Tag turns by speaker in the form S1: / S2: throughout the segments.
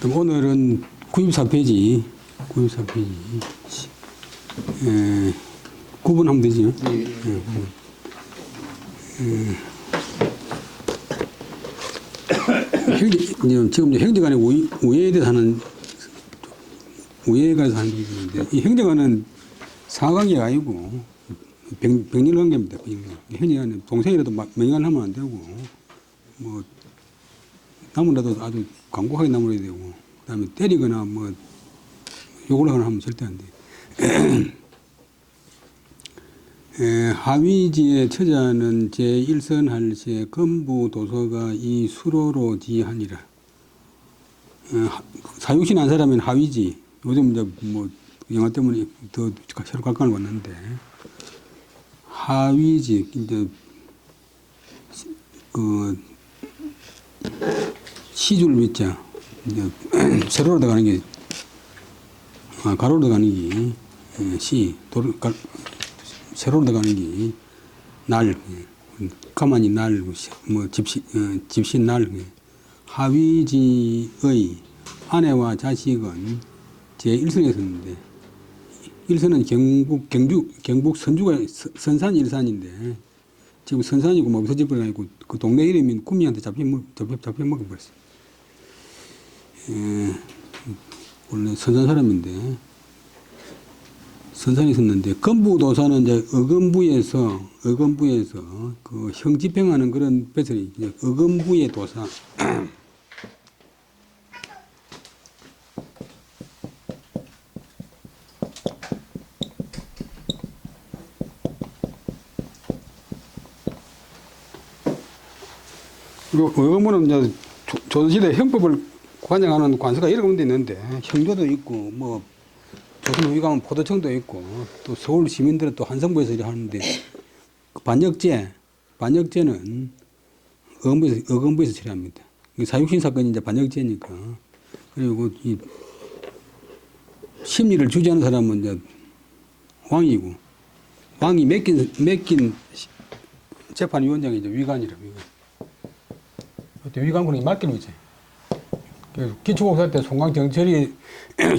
S1: 그럼 오늘은 94페이지, 94페이지. 구분하면 되죠. 지금 이제 형제간의 우애에 대해서 하는, 우애에 관해서 하는 게 있는데, 이 형제간은 상관관계가 아니고, 병렬 관계입니다. 형제간은 동생이라도 명예를 하면 안 되고, 뭐, 나무라도 아주 강곡하게 나무라야 되고, 그 다음에 때리거나 뭐, 욕을 하거나 하면 절대 안 돼. 하위지의 처자는 제1선 할시에 건부 도서가 이 수로로 지하니라. 사육신 한 사람은 하위지. 요즘 이제 뭐 영화 때문에 더 새로 각광을 받는데 하위지 이제 그 시줄 밑자 이제 세로로 들어가는 게 가로로 들어가는 게 시 세로로 들어가는 게 날, 가만히 날, 뭐 집신 날. 하위지의 아내와 자식은 제1선에 섰는데 1선은 경북 선주가 선산 일산인데 지금 선산이고 뭐 서집을 아니고 그 동네 이름이 구미한테 잡혀 먹어버렸어요. 원래 선산 사람인데 선산에 있었는데 건부도사는 이제 어건부에서 그 형 집행하는 그런 배설이 이제 어건부의 도사. 그리고 어건부는 이제 조선시대 형법을 관장하는 관서가 여러 군데 있는데 형조도 있고 뭐 조선 후기 가면 포도청도 있고 또 서울 시민들은 또 한성부에서 일을 하는데 그 반역죄는 어건부에서 처리합니다. 사육신 사건이 이제 반역죄니까. 그리고 이 심리를 주재하는 사람은 이제 왕이고 왕이 맡긴 재판위원장이 이제 위관이라 그때 위관군이 맡기는 거지. 기초곡사 때 송강정철이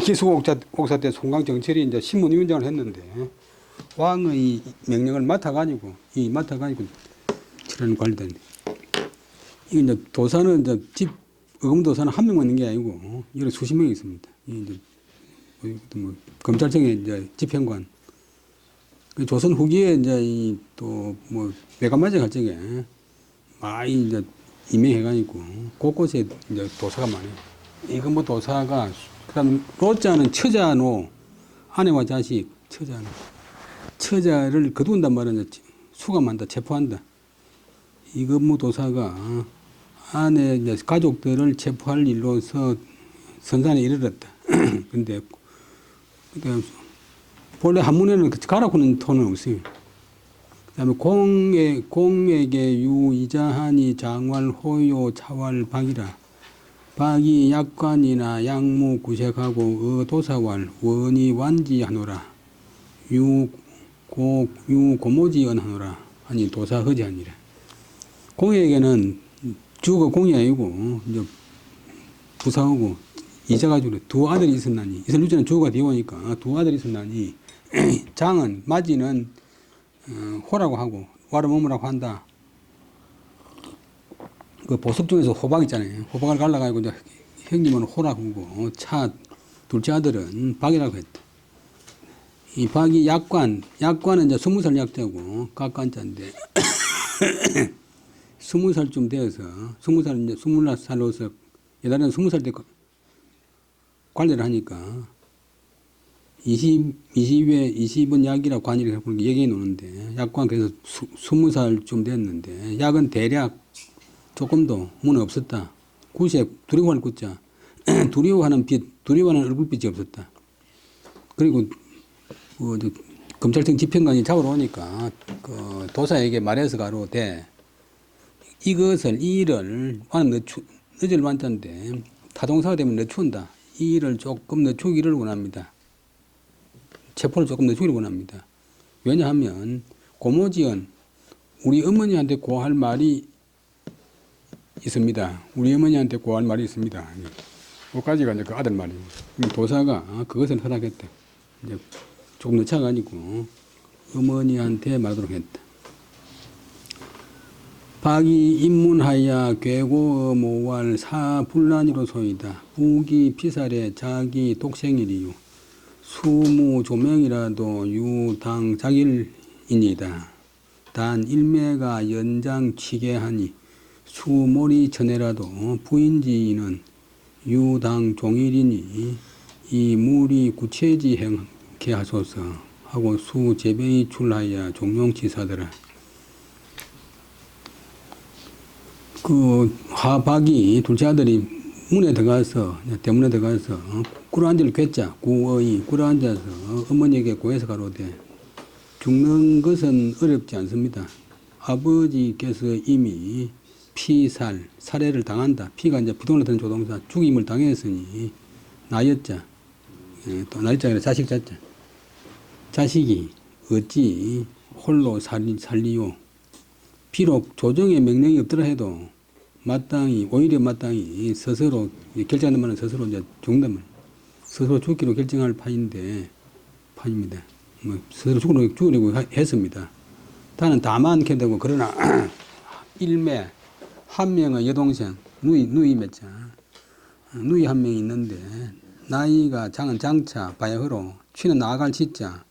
S1: 기초곡사 때 송강정철이 이제 신문위원장을 했는데 왕의 명령을 맡아가지고 처리하는 관리다. 이 이제 도사는 이제 어금도사는 한 명만 있는 게 아니고 여러 수십 명이 있습니다. 이제 뭐 검찰청의 이제 집행관. 조선 후기에 이제 또 뭐 배관맞이 갈 적에 많이 이제 임명해가지고 곳곳에 이제 도사가 많아요. 이건 뭐 도사가 그다음 로자는 처자노 아내와 자식 처자를 거둔단 말은 수감한다 체포한다. 이건 뭐 도사가 아내 이제 가족들을 체포할 일로서 선산에 이르렀다. 근데 본래 한문에는 가라고는 톤은 없어요. 그다음에 공에게 유이자하니 장활 호요 차활 박이라 박이 약관이나 양무 구색하고 도사활 원이 완지하노라 유고모지언하노라 아니 도사 허지하니라. 공에게는 주가 공이 아니고 이제 부사하고 이자가지고 두 아들이 있었나니 이설유자는 주가 되오니까 두 아들이 있었나니 장은 마지는 호라고 하고 와르 머무라고 한다. 그 보석 중에서 호박 있잖아요. 호박을 갈라가지고 이제 형님은 호라고 하고 둘째 아들은 박이라고 했다. 이 박이 약관은 이제 20살 약자고 깍관자인데 20살쯤 되어서 20살로서 옛날에는 20살 때 관리를 하니까 20은 약이라고 관리를 해보는 게 얘기해 놓는데 약관 그래서 20살쯤 됐는데 약은 대략 조금도 문은 없었다. 굿에 두려워하는 굿자 두려워하는 얼굴빛이 없었다. 그리고 검찰청 집행관이 잡으러 오니까 그 도사에게 말해서 가로되 이 일을 늦을 만자인데 타동사가 되면 늦춘다. 이 일을 조금 늦추기를 원합니다. 체포를 조금 늦추기를 원합니다. 왜냐하면 고모지연 우리 어머니한테 고할 말이 있습니다. 우리 어머니한테 고할 말이 있습니다. 그까지가 이제 그 아들 말입니다. 도사가 그것을 허락했다. 이제 조금 늦춰가지고 어머니한테 말하도록 했다. 박이 입문하야 괴고 모왈 사불란이로 소이다. 부기 피살에 자기 독생일이요. 수무 조명이라도 유당 자길이니다. 단 일매가 연장 치게하니 수몰이 전에라도 부인지는 유당 종일이니 이 물이 구체지 행케 하소서 하고 수 제병이 출하여 종용치사더라. 그 화박이 둘째 아들이 문에 들어가서 대문에 들어가서 꿇어앉을 괴짜 구의 꿇어앉아서 어머니에게 고해서 가로되 죽는 것은 어렵지 않습니다. 아버지께서 이미 피살 살해를 당한다. 피가 이제 부동으로 드는 조동사 죽임을 당했으니 나였자 또 나였자 아니라 자식 자자 자식이 어찌 홀로 살리요. 비록 조정의 명령이 없더라 해도 마땅히 오히려 마땅히 스스로 결정하는 말은 스스로 이제 죽는단 말이에요. 스스로 죽기로 결정할 판입니다. 뭐 스스로 죽으려고 했습니다. 다만 캐되고 그러나 일매 한 명의 여동생 누이 맺자 누이 한 명이 있는데 나이가 장은 장차 바야흐로 취는 나아갈 치자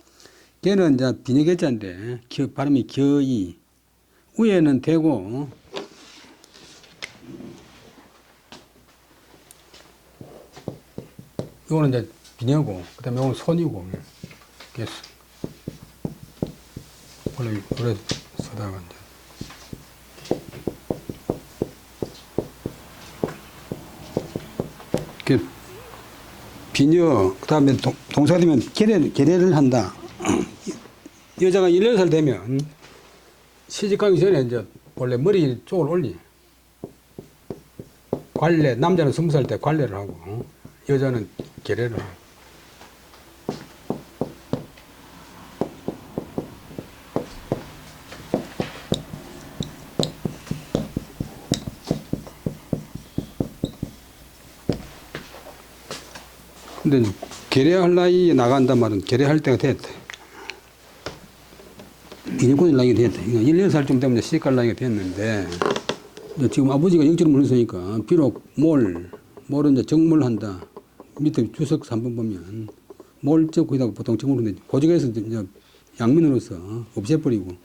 S1: 걔는 이제 비녀개자인데 발음이 겨이 위에는 되고 이거는 이제 비녀고 그다음에 이거는 손이고 이게 원래 오래 쓰다가 이제 비녀 그다음에 동사가 되면 계례를 한다. 여자가 18살 되면 시집가기 전에 이제 원래 머리 쪽을 올리. 관례 남자는 20살 때 관례를 하고 여자는 계례를 하고. 근데 계례할 나이에 나간단 말은 계례할 때가 됐다. 인연권일 나이가 됐다. 18살쯤 되면 시집갈 나이가 됐는데 지금 아버지가 영적으로 물으니까 비록 몰은 이제 정몰한다. 밑에 주석 3번 보면 몰적 거기다가 보통 정몰을 하는데 고직에서 이제 양면으로서 없애버리고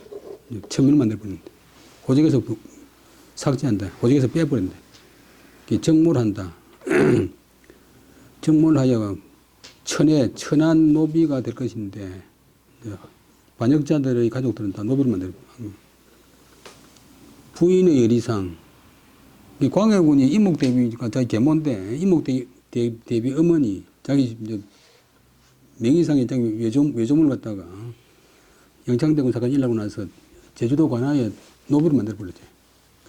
S1: 천면을 만들어버린다. 고직에서 삭제한다. 고직에서 빼버린다. 정몰한다. 정몰하여 천한 노비가 될 것인데 반역자들의 가족들은 다 노비를 만들고 부인의 열이상 광해군이 이목대비가 자기 계모인데 이목대비 어머니 자기 명의상에 자기 외조문을 갖다가 영창대군 사건이 일어나고 나서 제주도 관하에 노비를 만들어버렸지.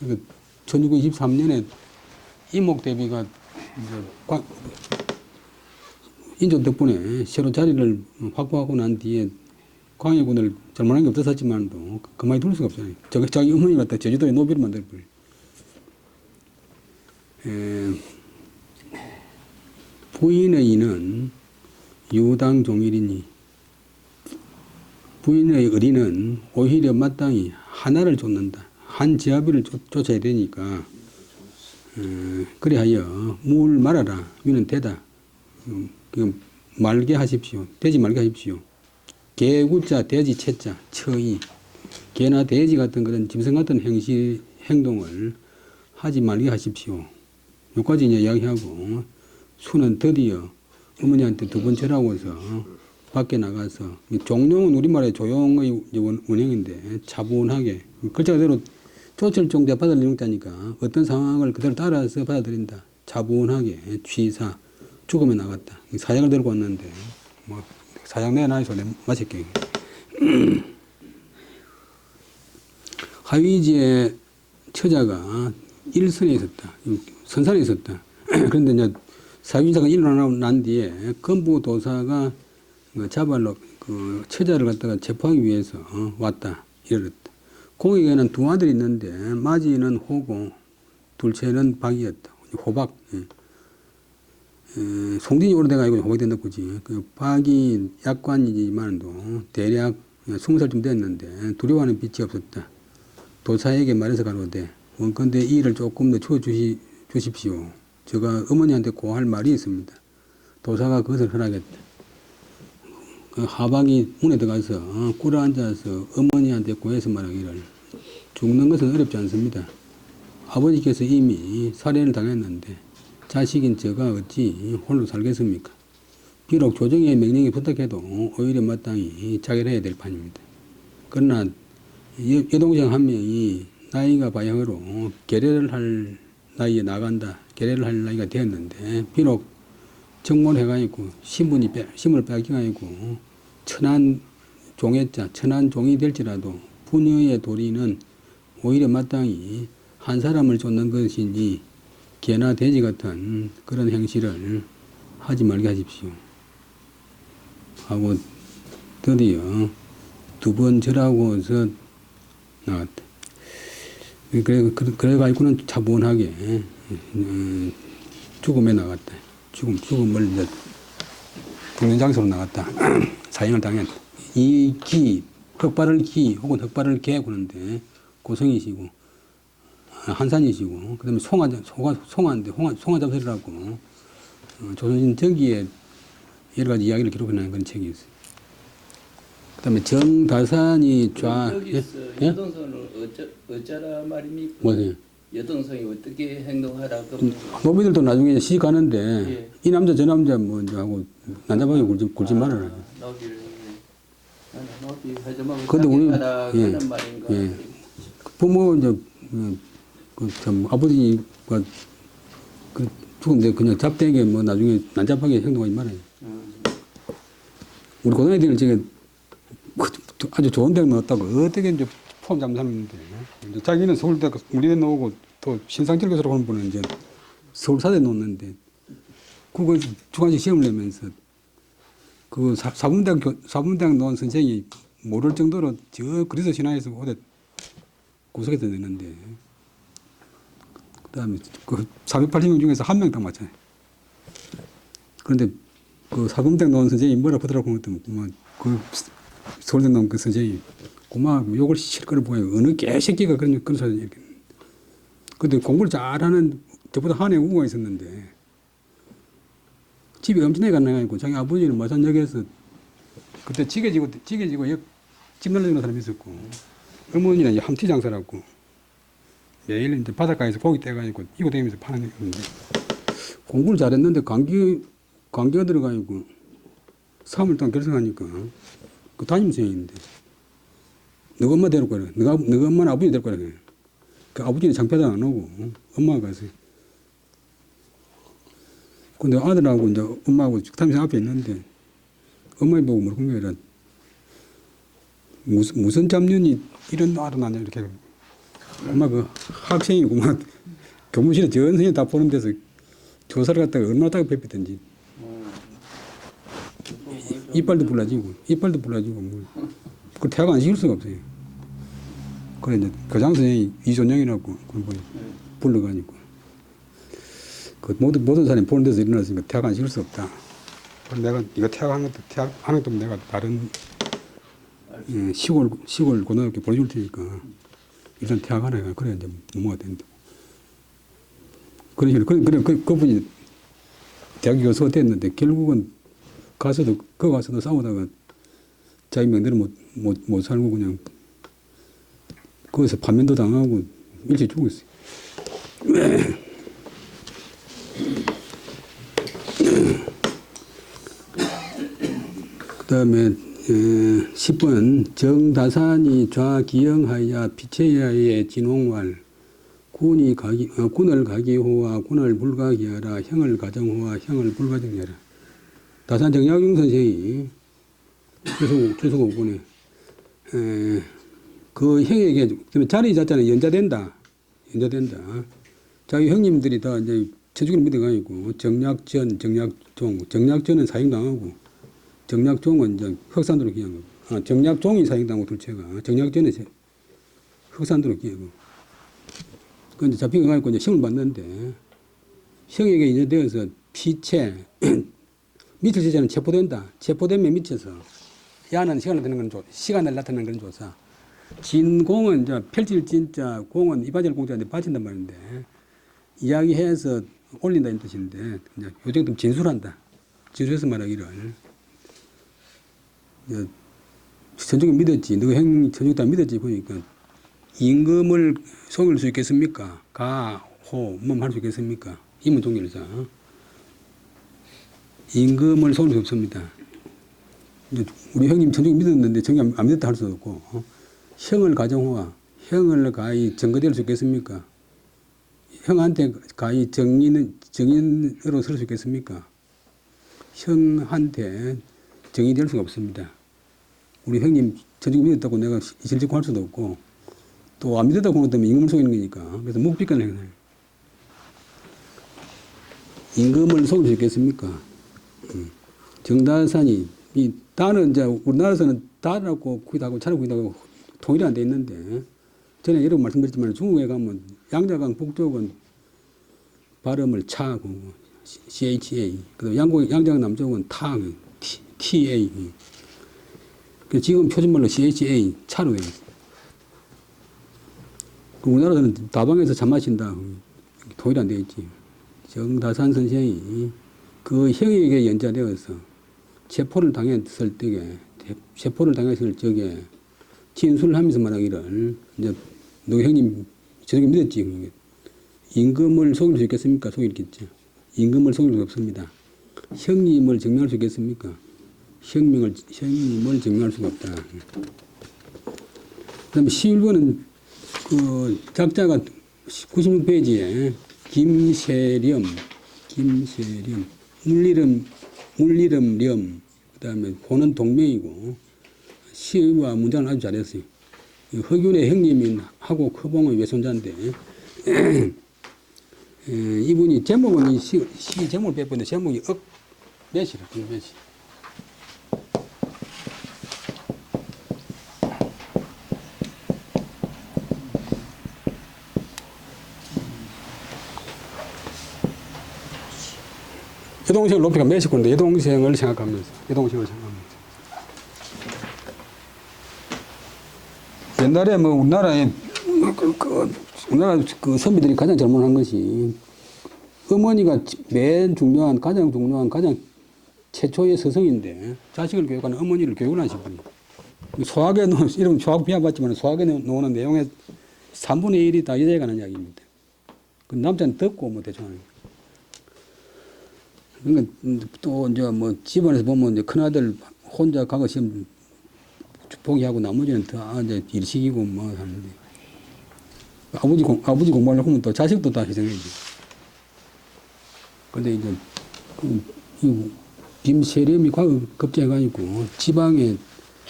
S1: 그러니까 1923년에 이목대비가 인조 덕분에 새로 자리를 확보하고 난 뒤에 광해군을 잘못한 게 없었지만도 그만히 둘 수가 없잖아요. 자기 어머니 갖다 제주도에 노비를 만들어버려. 부인의 이는 유당 종일이니 부인의 의리는 오히려 마땅히 하나를 쫓는다. 한 지아비를 쫓아야 되니까 그리하여 물 말아라. 위는 되다. 말게 하십시오. 되지 말게 하십시오. 개구자, 돼지, 채자, 처이. 개나 돼지 같은 그런 짐승 같은 행동을 하지 말게 하십시오. 여기까지 이제 이야기하고, 수는 드디어 어머니한테 두 번째라고 해서 밖에 나가서, 종룡은 우리말에 조용의 원형인데 차분하게, 글자 그대로 조철종자 받아들이는 용자니까 어떤 상황을 그대로 따라서 받아들인다. 차분하게 취사. 죽음에 나갔다. 사약을 들고 왔는데, 사약 내놔서 마실게. 하위지의 처자가 일선에 있었다. 선산에 있었다. 그런데 이제 사위자가 일어나고 난 뒤에 건부도사가 자발로 그 처자를 갖다가 체포하기 위해서 왔다. 이랬다. 공에게는 두 아들이 있는데, 마지는 호고, 둘째는 박이었다. 호박. 예. 송진이 오래돼가지고 호박이 된다고 그지. 그 박이 약관이지만도 대략 20살쯤 됐는데 두려워하는 빛이 없었다. 도사에게 말해서 가로되 원컨대 이 일을 조금 더 주십시오. 제가 어머니한테 고할 말이 있습니다. 도사가 그것을 허락했다. 그 하박이 문에 들어가서 꿇어 앉아서 어머니한테 고해서 말하기를 죽는 것은 어렵지 않습니다. 아버지께서 이미 살해를 당했는데 자식인 제가 어찌 홀로 살겠습니까? 비록 조정의 명령에 부탁해도 오히려 마땅히 자결해야 될 판입니다. 그러나 여동생 한 명이 나이가 바야흐로 계례를 할 나이에 나간다. 계례를 할 나이가 되었는데 비록 정몰해가지고 신분을 뺏겨가지고 천한 종했자 천한 종이 될지라도 부녀의 도리는 오히려 마땅히 한 사람을 쫓는 것이니 개나 돼지 같은 그런 행실을 하지 말게 하십시오. 하고 드디어 두 번 절하고서 나왔다. 그래가지고는 차분하게 죽음에 나갔다. 죽음을 이제 죽는 장소로 나갔다. 사형을 당했다. 이 기, 흑발을 기 혹은 흑발을 개 그러는데 고성이시고 한산이시고 그다음에 송화잡설이라고 조선신 전기에 여러 가지 이야기를 기록해놓은 그런 책이 있어요. 그다음에 정다산이
S2: 여동생은 어쩌라 말입니까?
S1: 뭐세요?
S2: 여동생이 어떻게 행동하라 그러면
S1: 노비들도 나중에 시집 가는데
S2: 예.
S1: 이 남자 저 남자 뭐 이제 하고 난잡하게 굴지 말아라.
S2: 노비를 노비 하지만
S1: 근데 우리
S2: 하라
S1: 예,
S2: 그런 말인가?
S1: 예. 부모 이제 참 아버지가 그 죽은데 그냥 잡되게 뭐 나중에 난잡하게 행동하지 말아요. 우리 고등학생들 중에 아주 좋은 대학 나왔다고 어떻게 이제 포함 잡는 사람이 있는데 이제 자기는 서울대 물리대 나오고 또 신상철 교수라고 하는 분은 이제 서울사대 놓는데 그거 주관식 시험을 내면서 그 사범대학 나온 선생이 모를 정도로 저 그리스 신화에서 어디 구석에서 내는데 그다음에 그 480명 중에서 한 명 딱 맞잖아요. 그런데 그 사범대학 나온 선생이 뭐라고 하더라고 했더니 뭐그 서울대 나온 그 선생이 고마 욕을 실컷 보여 어느 개새끼가 그런 소리 이렇게. 근데 공부를 잘하는 저보다 한 해 우가 있었는데 집이 엄청나게 가난해가지고 자기 아버지는 마산역에서 그때 지게지고 집 날려주는 사람이 있었고 어머니는 함티 장사라고 매일 이제 바닷가에서 고기 떼가지고 이고 다니면서 파는 게 있는데 공부를 잘했는데 감기가 들어가지고 3월 동안 결석하니까 그 담임선생인데 너가 엄마 데리고 가라. 너가 엄마는 아버지 데리고 가라. 그 아버지는 장패도 안 오고 엄마가 가서 근데 아들하고 이제 엄마하고 담임선생 앞에 있는데 엄마를 보고 물은 게 아니라 무슨 잡년이 이런 아들 낳냐 이렇게 엄마 그 학생이구만 교무실에 전 선생님 다 보는 데서 조사를 갖다가 얼마나 따가 뵙히던지 이빨도 불라지고 뭐 그 태가 안 시킬 수가 없어요. 그래 이제 교장 선생이 이존영이라고 그런 분이 불러가지고 그 모든 사람이 보는 데서 일어났으니까 태가 안 시킬 수 없다. 그럼 내가 이거 태학하는 것도 내가 다른 시골 고등학교 보내줄 테니까 일단 태학하라. 그래 이제 뭐가 된다. 그래 그분이 대학 교수가 됐는데 결국은 가서도 싸우다가 자기 명대로 못 살고 그냥 거기서 반면도 당하고 일찍 죽었어요. 그 다음에 10번 정다산이 좌기영하여 피체야의 진홍왈 군을 가기호와 군을 불가기하라 형을 가정호와 형을 불가정하라. 다산 정약용 선생이 주석 5번에 그 형에게 자리 자체는 연자된다. 자기 형님들이 다 이제 처죽이를 믿어가지고 정약전은 사형당하고 정약종은 이제 흑산도로 기하고 정약종이 사형당하고 둘째가 정약전은 흑산도로 기하고 그 이제 잡히고 가지고 이제 형을 받는데 형에게 이제 되어서 피체 밑을 지자는 체포된다. 체포됨에 미쳐서 야는 시간을 나타내는 건 시간을 나타내는 그런 조사. 진공은 이제 펼칠 진짜 공은 이바지를 공짜인데 빠진단 말인데 이야기해서 올린다는 뜻인데 이제 요 정도 진술한다. 진술해서 말하기를 천주교 믿었지. 너 형 천주교 다 믿었지 보니까 임금을 속일 수 있겠습니까? 가, 호, 할 수 있겠습니까? 임은 종결사. 임금을 속일 수 없습니다. 우리 형님 천주교 믿었는데 천주교 안 믿었다 할 수도 없고 형을 가정호와 형을 가히 증거될 수 있겠습니까? 형한테 가히 정인으로 설 수 있겠습니까? 형한테 정이 될 수가 없습니다. 우리 형님 천주교 믿었다고 내가 실직고 할 수도 없고 또 안 믿었다고 하는 것 때문에 임금을 속이는 거니까 그래서 묵비권을 행사해요. 임금을 속일 수 있겠습니까? 정다산이 이 다는 이제 우리나라에서는 다라고 구이다고 차를 구이다고 통일이 안 돼 있는데 전에 여러 번 말씀드렸지만 중국에 가면 양자강 북쪽은 발음을 차고 CHA 그다음 양자강 남쪽은 타 TA 지금 표준말로 CHA 차로 되어 있어요. 우리나라에서는 다방에서 차 마신다 통일이 안 돼 있지. 정다산 선생이 그 형에게 연좌되어서 체포를 당했을 때에 체포를 당했을 적에 진술을 하면서 말하기를 이제 너 형님 저녁에 믿었지. 임금을 속일 수 있겠습니까? 속일겠죠. 임금을 속일 수 없습니다. 형님을 증명할 수 있겠습니까? 형님을 증명할 수가 없다. 그다음에 11번은 그 작자가 96페이지에 김세렴, 물리름렴, 그 다음에 호는 동명이고, 시와 문장을 아주 잘했어요. 허균의 형님인 하고 커봉의 외손자인데, 이분이 제목은 시 제목을 빼보는데 제목이 억매시라, 억매시. 여동생을 높이가 매식군데 여동생을 생각하면서 옛날에 뭐 우리나라에 우리나라 그 선비들이 가장 잘못한 것이 어머니가 가장 중요한 가장 최초의 스승인데 자식을 교육하는 어머니를 교육을 하신 분이 소학에 이런 소학 비하받지만 소학에 나오는 내용의 3분의 1이 다 여자에 관한 이야기입니다. 그 남자는 듣고 뭐 대충 하는 거예요. 그러니까 또 이제 뭐 집안에서 보면 이제 큰아들 혼자 가고 시험 포기하고 나머지는 다 이제 일식이고 뭐 하는데 아버지 공부하려고 하면 또 자식도 다 희생해야지. 근데 이제 이 김세렴이 급제해가지고 지방에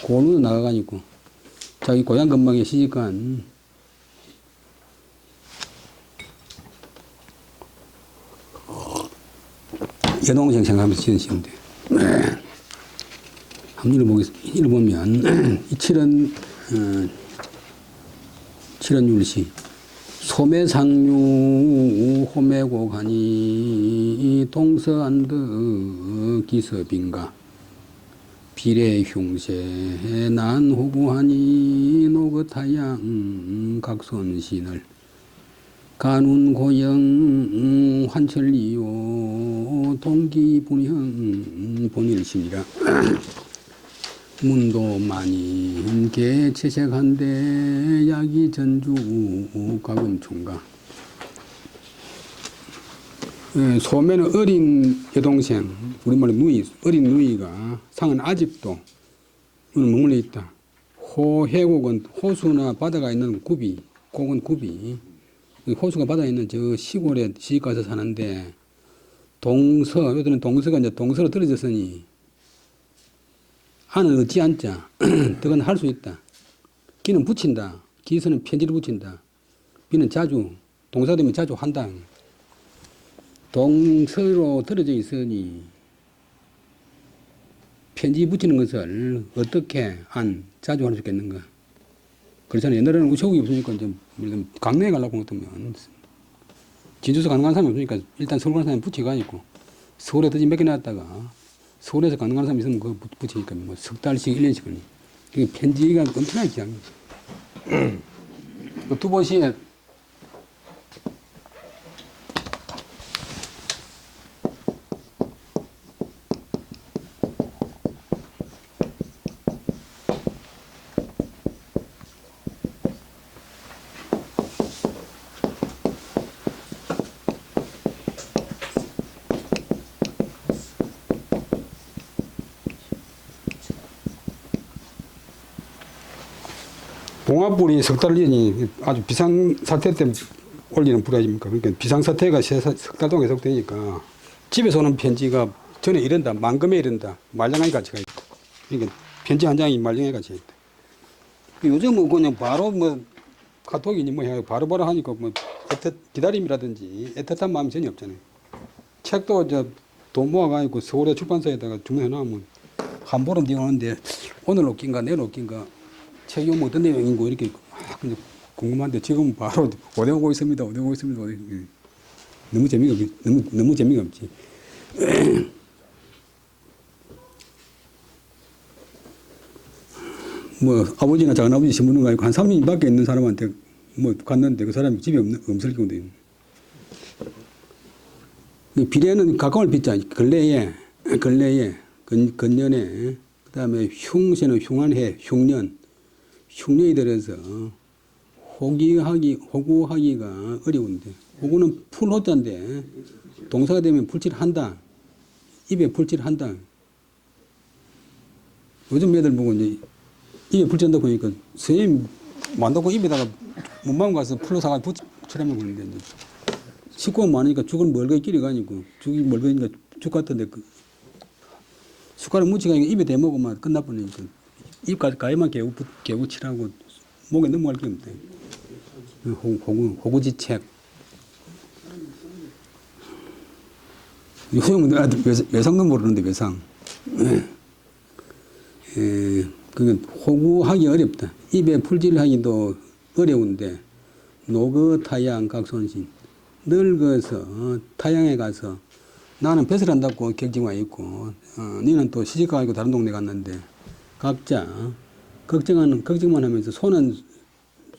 S1: 고루로 나가가지고 자기 고향 근방에 시집간 여동생 생각하면서 지은 시인데 한번 읽어보겠습니다. 읽어보면 이 칠원율시 소매상류 호매고가니 동서안드 기서빈가 비례흉세 난호구하니 노긋하양 각손신을 간운고영 환철이요 동기분형 본일심이라 문도만인 개체색한데 야기전주 가금총가 소매는 어린 여동생 우리말로 누이 어린 누이가 상은 아직도 머물러 있다. 호해곡은 호수나 바다가 있는 굽이 곡은 굽이 호수가 바다에 있는 저 시골에 시집가서 사는데 요들은 동서가 이제 동서로 떨어졌으니 안은 얻지 않자. 덕은 할 수 있다. 기는 붙인다. 기서는 편지를 붙인다. 비는 자주 동사 되면 자주 한다. 동서로 떨어져 있으니 편지 붙이는 것을 어떻게 자주 할 수 있겠는가. 그렇잖아요. 옛날에는 우체국이 없으니까 좀 강릉에 가려고 하면 진주에서 가능한 사람이 없으니까 일단 서울 가는 사람이 붙여가지고 서울에 더지 몇 개 놨다가 서울에서 가능한 사람이 있으면 그거 붙이니까 뭐 석 달씩 1년씩 걸리. 그게 편지가 엄청나게 귀한 거죠. 두 번씩 봉화불이 석 달이니 아주 비상사태 때 올리는 불이 아닙니까? 그러니까 비상사태가 석 달 동안 계속되니까 집에서 오는 편지가 전에 이런다, 만금에 이른다, 말량의 가치가 있다. 그러니까 편지 한 장이 말량의 가치가 있다. 요즘은 그냥 바로 뭐 카톡이니 뭐 해야 바로바로 하니까 뭐 기다림이라든지 애틋한 마음이 전혀 없잖아요. 책도 돈 모아가지고 서울의 출판사에다가 주문해 놓으면 한 보름 뒤에 오는데 오늘 웃긴가 내일 웃긴가 책이 오면 어떤 내용인고 이렇게 그냥 궁금한데 지금 바로 어디 오고 있습니다. 어디 오고 있습니다. 너무 재미가 없지. 너무 재미가 없지. 뭐 아버지나 작은아버지 신문을 가지고 한 3년 밖에 있는 사람한테 뭐 갔는데 그 사람이 집에 없을 경우도 있는. 비례는 가까울 비자 근래에 근년에 그다음에 흉세는 흉한해 흉년이 들어서 호구하기가 어려운데 호구는 풀호자인데 동사가 되면 풀칠한다. 입에 풀칠한다. 요즘 애들 보고 이제 입에 풀칠한다고 하니까 선생님 만다고 입에다가 문방 가서 풀로 사가 붙이라면 그러는데 이제 식구가 많으니까 죽은 멀거이 끼리 가니고 죽이 멀거이니까 죽 같은데 그 숟가락 묻히가 입에 대먹으면 끝나버리니까 입까지 가위만 개고 칠하고 목에 넘어갈 게 없대. 호구지책. 요즘은 외상도 모르는데 외상. 그건 호구하기 어렵다. 입에 풀질하기도 어려운데 노거 타양 각손신. 늙어서 타양에 가서 나는 뱃을 한다고 경증와 있고 너는 또 시집가고 다른 동네 갔는데 각자 걱정만 하면서 손은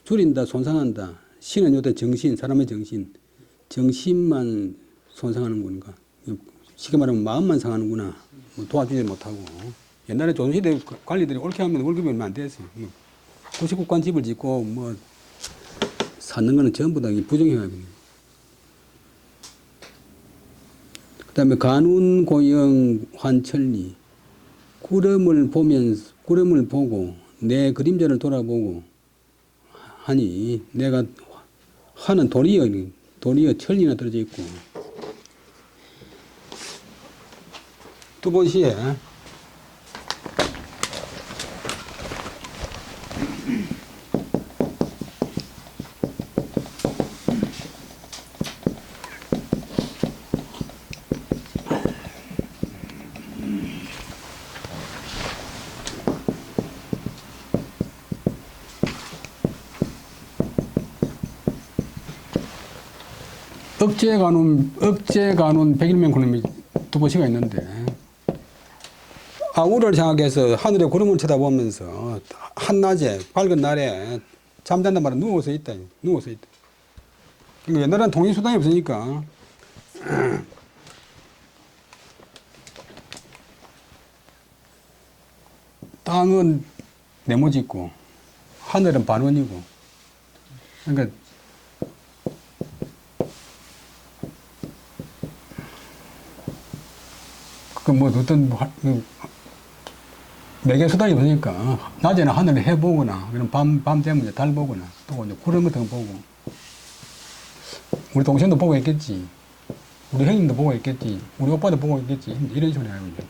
S1: 줄인다 손상한다. 신은 요새 정신 사람의 정신만 손상하는 건가. 쉽게 말하면 마음만 상하는구나. 뭐 도와주지 못하고 옛날에 조선시대 관리들이 옳게 하면 월급이 얼마 안 됐어요. 99관 집을 짓고 뭐 사는 거는 전부 다 부정행위거든요. 그 다음에 간운, 고영, 환천리. 구름을 보고 내 그림자를 돌아보고 하니 내가 하는 도리어 천리나 떨어져 있고. 두 번 시에 억제간운 백일명 그놈이 두 번씩가 있는데 아우를 생각해서 하늘에 구름을 쳐다보면서 한낮에 밝은 날에 잠잔단 말은 누워서 있다. 그러니까 옛날에는 통신수단이 없으니까 땅은 네모짓고 하늘은 반원이고 그러니까 뭐 어떤 매개 수단이 없으니까 낮에는 하늘을 해 보거나 밤 되면 이제 달 보거나 또 이제 구름 같은 거 보고 우리 동생도 보고 있겠지 우리 형님도 보고 있겠지 우리 오빠도 보고 있겠지 이런 소리 하고 이제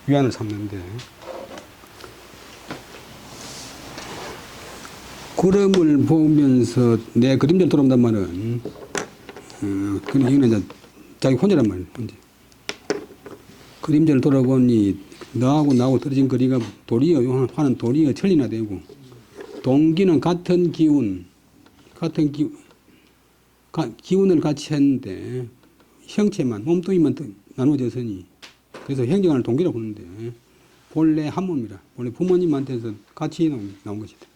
S1: 위안을 삼는데 구름을 보면서 내 그림자를 돌아온단 말은 그는 이거는 자기 혼자란 말이야 혼자. 그림자를 돌아보니 너하고 나하고 떨어진 거리가 도리어 하는 도리어 천리나 되고 동기는 같은 기운 기운을 같이 했는데 형체만 몸뚱이만 나누어졌으니 그래서 행정하는 동기라고 보는데 본래 한 몸이라 본래 부모님한테서 같이 나온 것이다.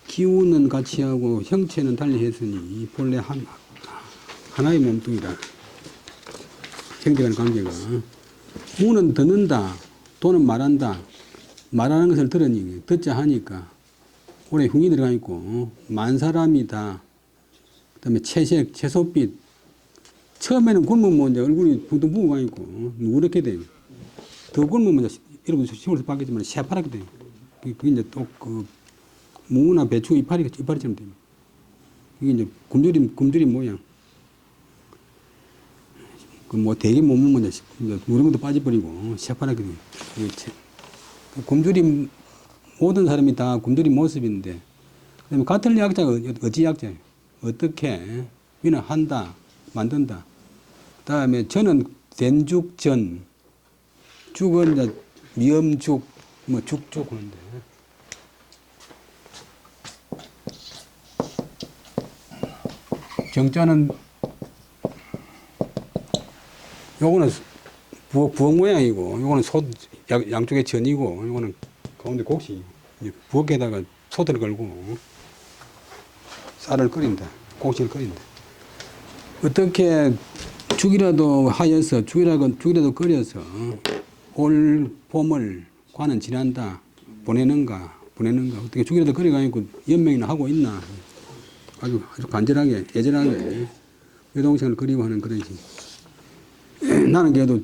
S1: 기운은 같이 하고 형체는 달리 했으니 본래 하나의 몸뚱이라. 형제간의 관계가 무는 듣는다, 도는 말한다. 말하는 것을 들으니 듣자 하니까 올해 흉이 들어가 있고 만 사람이다. 그다음에 채색, 채소빛. 처음에는 굶으면 뭐 이제 얼굴이 붕tung 부어가 있고 누렇게 돼요. 더 굶으면 이제 여러분 시골에서 봤겠지만 새파랗게 돼요. 그게 이제 또 그 무나 배추 이파리처럼 돼요. 이게 이제 굶주림 모양. 그 뭐 되게 못 먹으면 이제 누런 것도 빠져버리고 새파랗게 돼요. 굶주림 모든 사람이 다 굶주림 모습인데 그다음에 같은 약자가 어찌 약자예요? 어떻게 위는 한다, 만든다. 그다음에 저는 된죽 전, 죽은 이제 미음죽, 뭐 죽죽 하는데. 정자는 요거는 부엌 모양이고 요거는 소 양쪽에 전이고 요거는 가운데 곡식 부엌에다가 소들을 걸고 쌀을 끓인다. 곡식을 끓인다. 어떻게 죽이라도 하여서 죽이라도 끓여서 올 봄을 관은 지난다. 보내는가 어떻게 죽이라도 끓여가지고 연명이나 하고 있나. 아주 간절하게 애절하게 여동생을 그리워하는 그런 식. 나는 그래도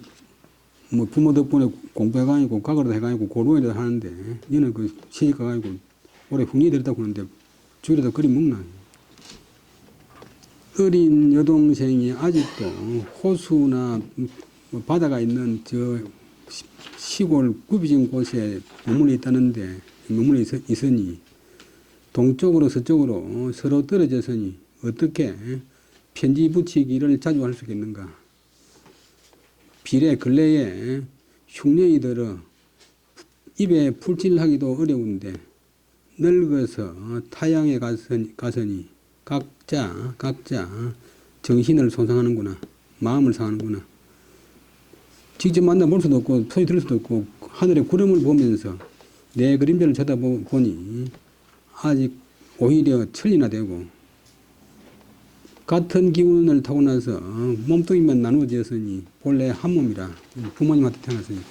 S1: 뭐 부모 덕분에 공부해가지고 과거라도 해가지고 고루해도 하는데 얘는 그 시집 가가지고 올해 흉이 들었다고 하는데 죽이라도 끓여 먹나. 어린 여동생이 아직도 호수나 바다가 있는 저 시골 굽이진 곳에 머물러 있다는데 머물러 있으니 동쪽으로 서쪽으로 서로 떨어졌으니 어떻게 편지 붙이기를 자주 할 수 있겠는가. 비례 근래에 흉년이 들어 입에 풀칠하기도 어려운데 늙어서 타향에 가서니 각자 정신을 손상하는구나. 마음을 상하는구나. 직접 만나볼 수도 없고 소리 들을 수도 없고 하늘의 구름을 보면서 내 그림자를 쳐다보니 아직 오히려 천리나 되고 같은 기운을 타고 나서 몸뚱이만 나누어졌으니 본래 한 몸이라 부모님한테 태어났으니까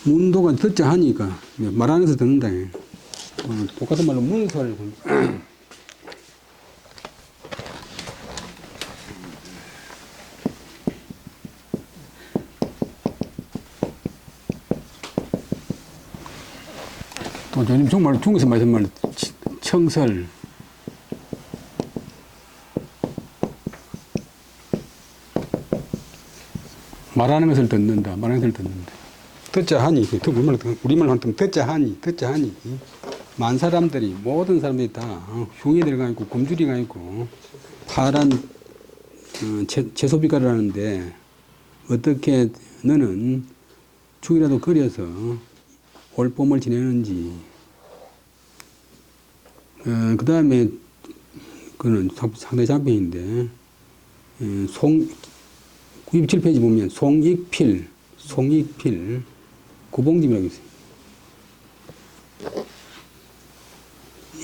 S1: 문도가 듣자 하니까 말하는 것을 듣는다. 똑같은 말로 문설. 또 저는 정말 중국에서 말씀을 청설. 말하는 것을 듣는다. 듣자 하니, 우리말로 하면 듣자 하니. 만 사람들이, 모든 사람들이 다 흉이 들어가 있고, 굶주리가 있고, 파란 채소빛깔을 하는데, 어떻게 너는 죽이라도 끓여서 올봄을 지내는지. 그 다음에, 그는 상당히 장편인데, 97페이지 보면 송익필 구봉집이라고 있어요.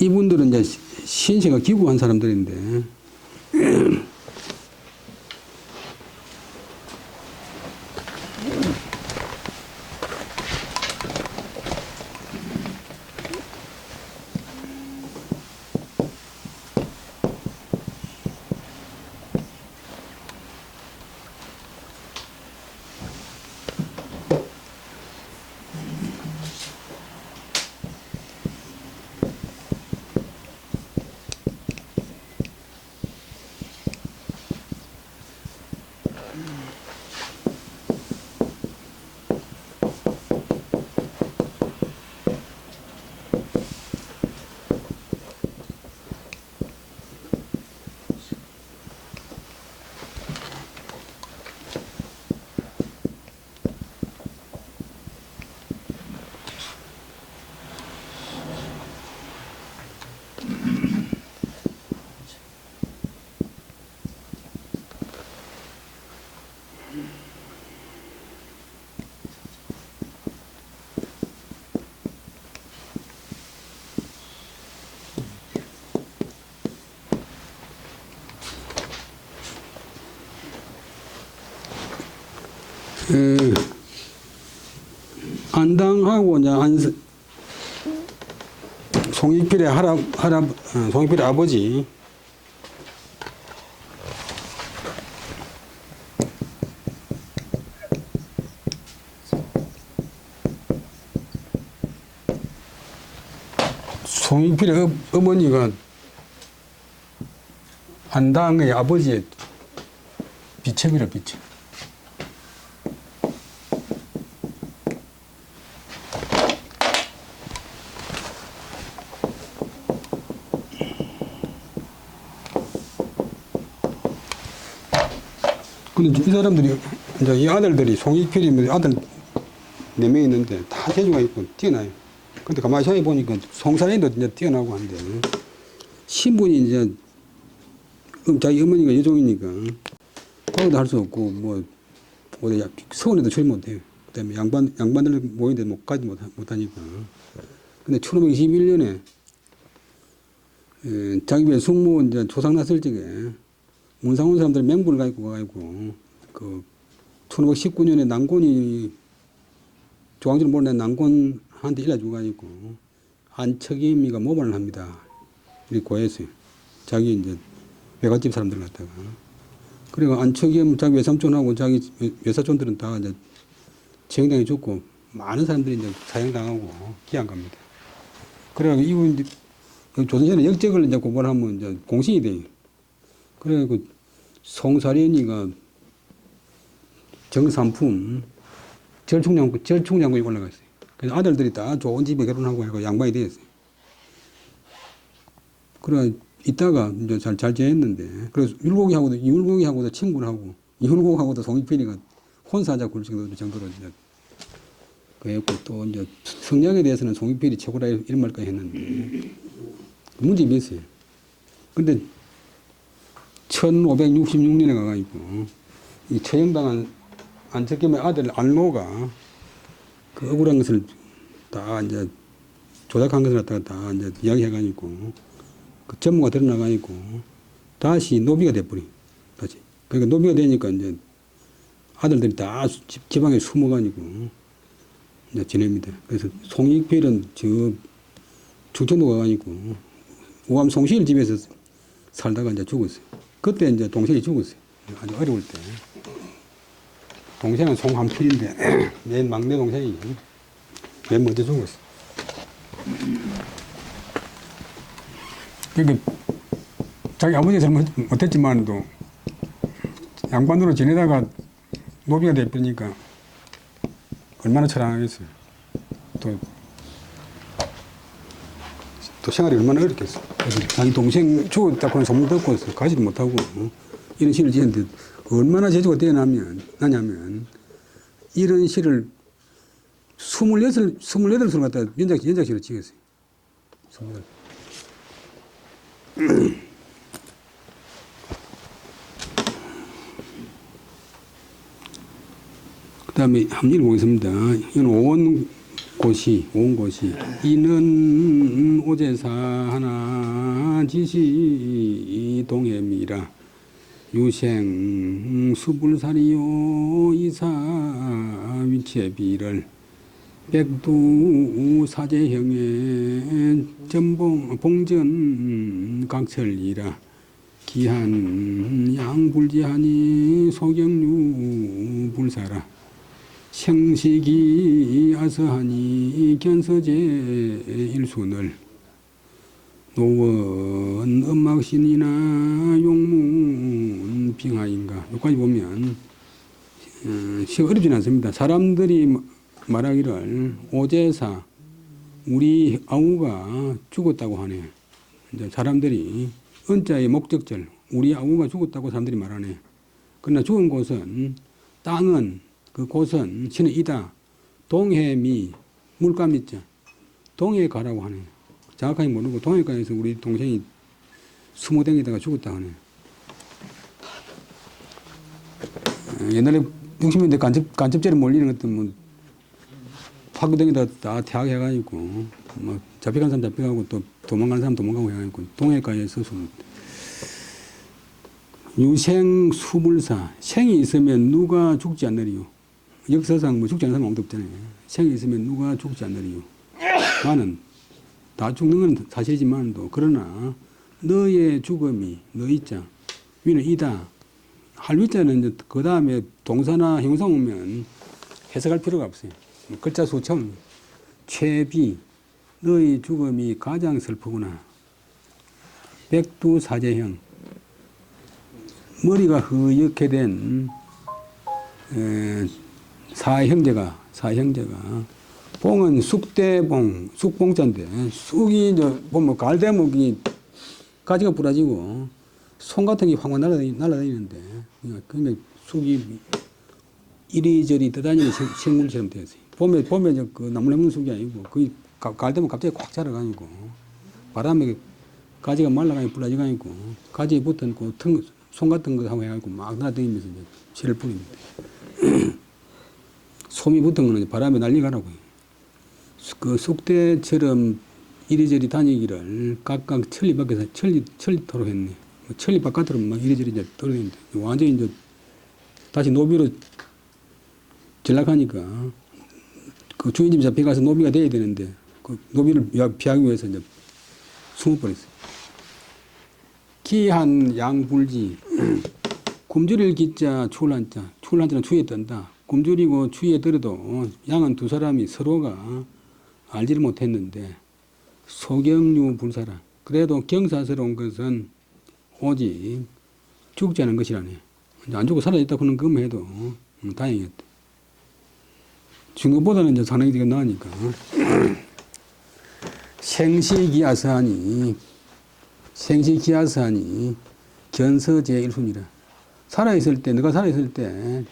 S1: 이분들은 이제 신세가 기구한 사람들인데 안당하고 이제 송익필의 송익필의 아버지 송익필의 어머니가 안당의 아버지의 비첩이라 비첩. 근데 이 사람들이 이제 이 아들들이 송익필이 아들 4명 있는데 다 재주가 있고 뛰어나요. 근데 가만히 생각해 보니까 송산이도 이제 뛰어나고 한데 신분이 이제 자기 어머니가 여종이니까 거기도 할 수 없고 뭐 어디 서울에도 출입 못해요. 그다음에 양반들 모이는데 못 가지 못하니까. 근데 1521년에 자기 왜 숙모 이제 조상 났을 적에 문상 온 사람들 맹부를 가지고 가지고 그 1519년에 난곤이 조항조를 몰래 난곤한테 일러주고 가지고 안척임이가 모반을 합니다. 이렇게 고했어요. 자기 이제 외갓집 사람들 갖다가. 그리고 안척임 자기 외삼촌하고 자기 외사촌들은 다 이제 정당에 죽고 많은 사람들이 이제 사형당하고 기한 겁니다. 그래가지고 이후 이제 조선시대 역적을 이제 고발하면 이제 공신이 돼요. 그래가지고 송사련이가 정삼품 절충장군이 올라갔어요. 그래서 아들들이 다 좋은 집에 결혼하고 해서 양반이 되었어요. 그래 이따가 이제 잘 지냈는데 그래서 이율곡이하고도 친구를 하고 이율곡하고도 송익필이가 혼사자 굴 정도로 이제 그랬고 또 이제 성량에 대해서는 송익필이 최고라 이런 말까지 했는데 문제가 있어요. 근데 1566년에 가가지고 이 처형당한 안척겸의 아들 안로가 그 억울한 것을 다 이제 조작한 것을 갖다가 다 이제 이야기해가지고 그 전무가 드러나가지고 다시 노비가 돼버리. 다시. 그러니까 노비가 되니까 이제 아들들이 다 지방에 숨어가지고 이제 지냅니다. 그래서 송익필은 저 충청도 가가지고 우암 송시일 집에서 살다가 이제 죽었어요. 그때 이제 동생이 죽었어요. 아주 어려울 때. 동생은 송한필인데 맨 막내 동생이 맨 먼저 죽었어요. 그러니까 자기 아버지가 잘못 못했지만도 양반으로 지내다가 노비가 돼버리니까 얼마나 처량하겠어요. 또 생활이 얼마나 어렵겠어. 그래서 자기 동생 죽었다고는 소문 듣고 가지를 못하고 이런 시를 지었는데 얼마나 재주가 나냐면 이런 시를 28술 갖다 연작시로 지었어요. 28. 그 다음에 한번 읽어보겠습니다. 이건 오원고시. 이는 오제사 하나 지시 동해미라 유생 수불사리요 이사 위체비를 백두 사제형의 봉전 각설이라 기한 양불지하니 소경류 불사라 생식이 아서하니 견서제 일순을 노원 음막신이나 용문 빙하인가 여기까지 보면 시가 어렵진 않습니다. 사람들이 말하기를 오제사 우리 아우가 죽었다고 하네. 이제 사람들이 은자의 목적절 우리 아우가 죽었다고 사람들이 말하네. 그러나 죽은 곳은 땅은 그 곳은 신의 이다. 동해미 물감있자 동해에 가라고 하네. 정확하게 모르고 동해가에서 우리 동생이 수모댕이다가 죽었다 하네. 옛날에 60년대 간첩죄를 몰리는 것도 뭐 파구댕이다 다 퇴학해가지고 뭐 잡혀간 사람 잡혀가고 또 도망가는 사람 도망가고 해가지고 동해가에서 유생 수불사 생이 있으면 누가 죽지 않느리요. 역사상 뭐 죽지 않는 사람 아무도 없잖아요. 생이 있으면 누가 죽지 않느리요. 나는 다 죽는 건 사실이지만도 그러나 너의 죽음이 너 이자 위는 이다. 할 위자는 이제 그 다음에 동사나 형용사 오면 해석할 필요가 없어요. 글자 수 처음 최비 너의 죽음이 가장 슬프구나. 백두사제형 머리가 허옇게 된 사형제가 봉은 쑥대봉 쑥봉자인데 쑥이 이제 보면 갈대목이 가지가 부러지고 송 같은 게 황황 날아다니는데 그러니까 쑥이 이리저리 떠다니는 식물처럼 되어 있어요. 봄에 그 나물레문 쑥이 아니고 그 갈대목 갑자기 꽉 자라가지고 바람에 가지가 말라가지고 부러져가지고 가지에 붙은 그 송 같은 거 하고 해가지고 막 날아다니면서 이제 씨를 뿌립니다. 솜이 붙은 거는 바람에 날리가라고요. 그 쑥대처럼 이리저리 다니기를 각각 천리 밖에서 천리토록 했네. 천리 바깥으로 막 이리저리 이제 돌아다니는데 완전히 이제 다시 노비로 전락하니까 그 주인집 잡혀가서 노비가 돼야 되는데 그 노비를 피하기 위해서 이제 숨어버렸어요. 기한 양불지 굶주릴 기자 출한자 출한자는 추위에 뜬다. 굶주리고 추위에 떨어도 양은 두 사람이 서로가 알지를 못했는데 소경류 불사라. 그래도 경사스러운 것은 오직 죽지 않은 것이라네. 안 죽고 살아있다고 하는 것만 해도 다행이었다. 죽은 것보다는 이제 사는 게 지금 나으니까. 생시기아사하니 견서제일순이라. 살아있을 때, 너가 살아있을 때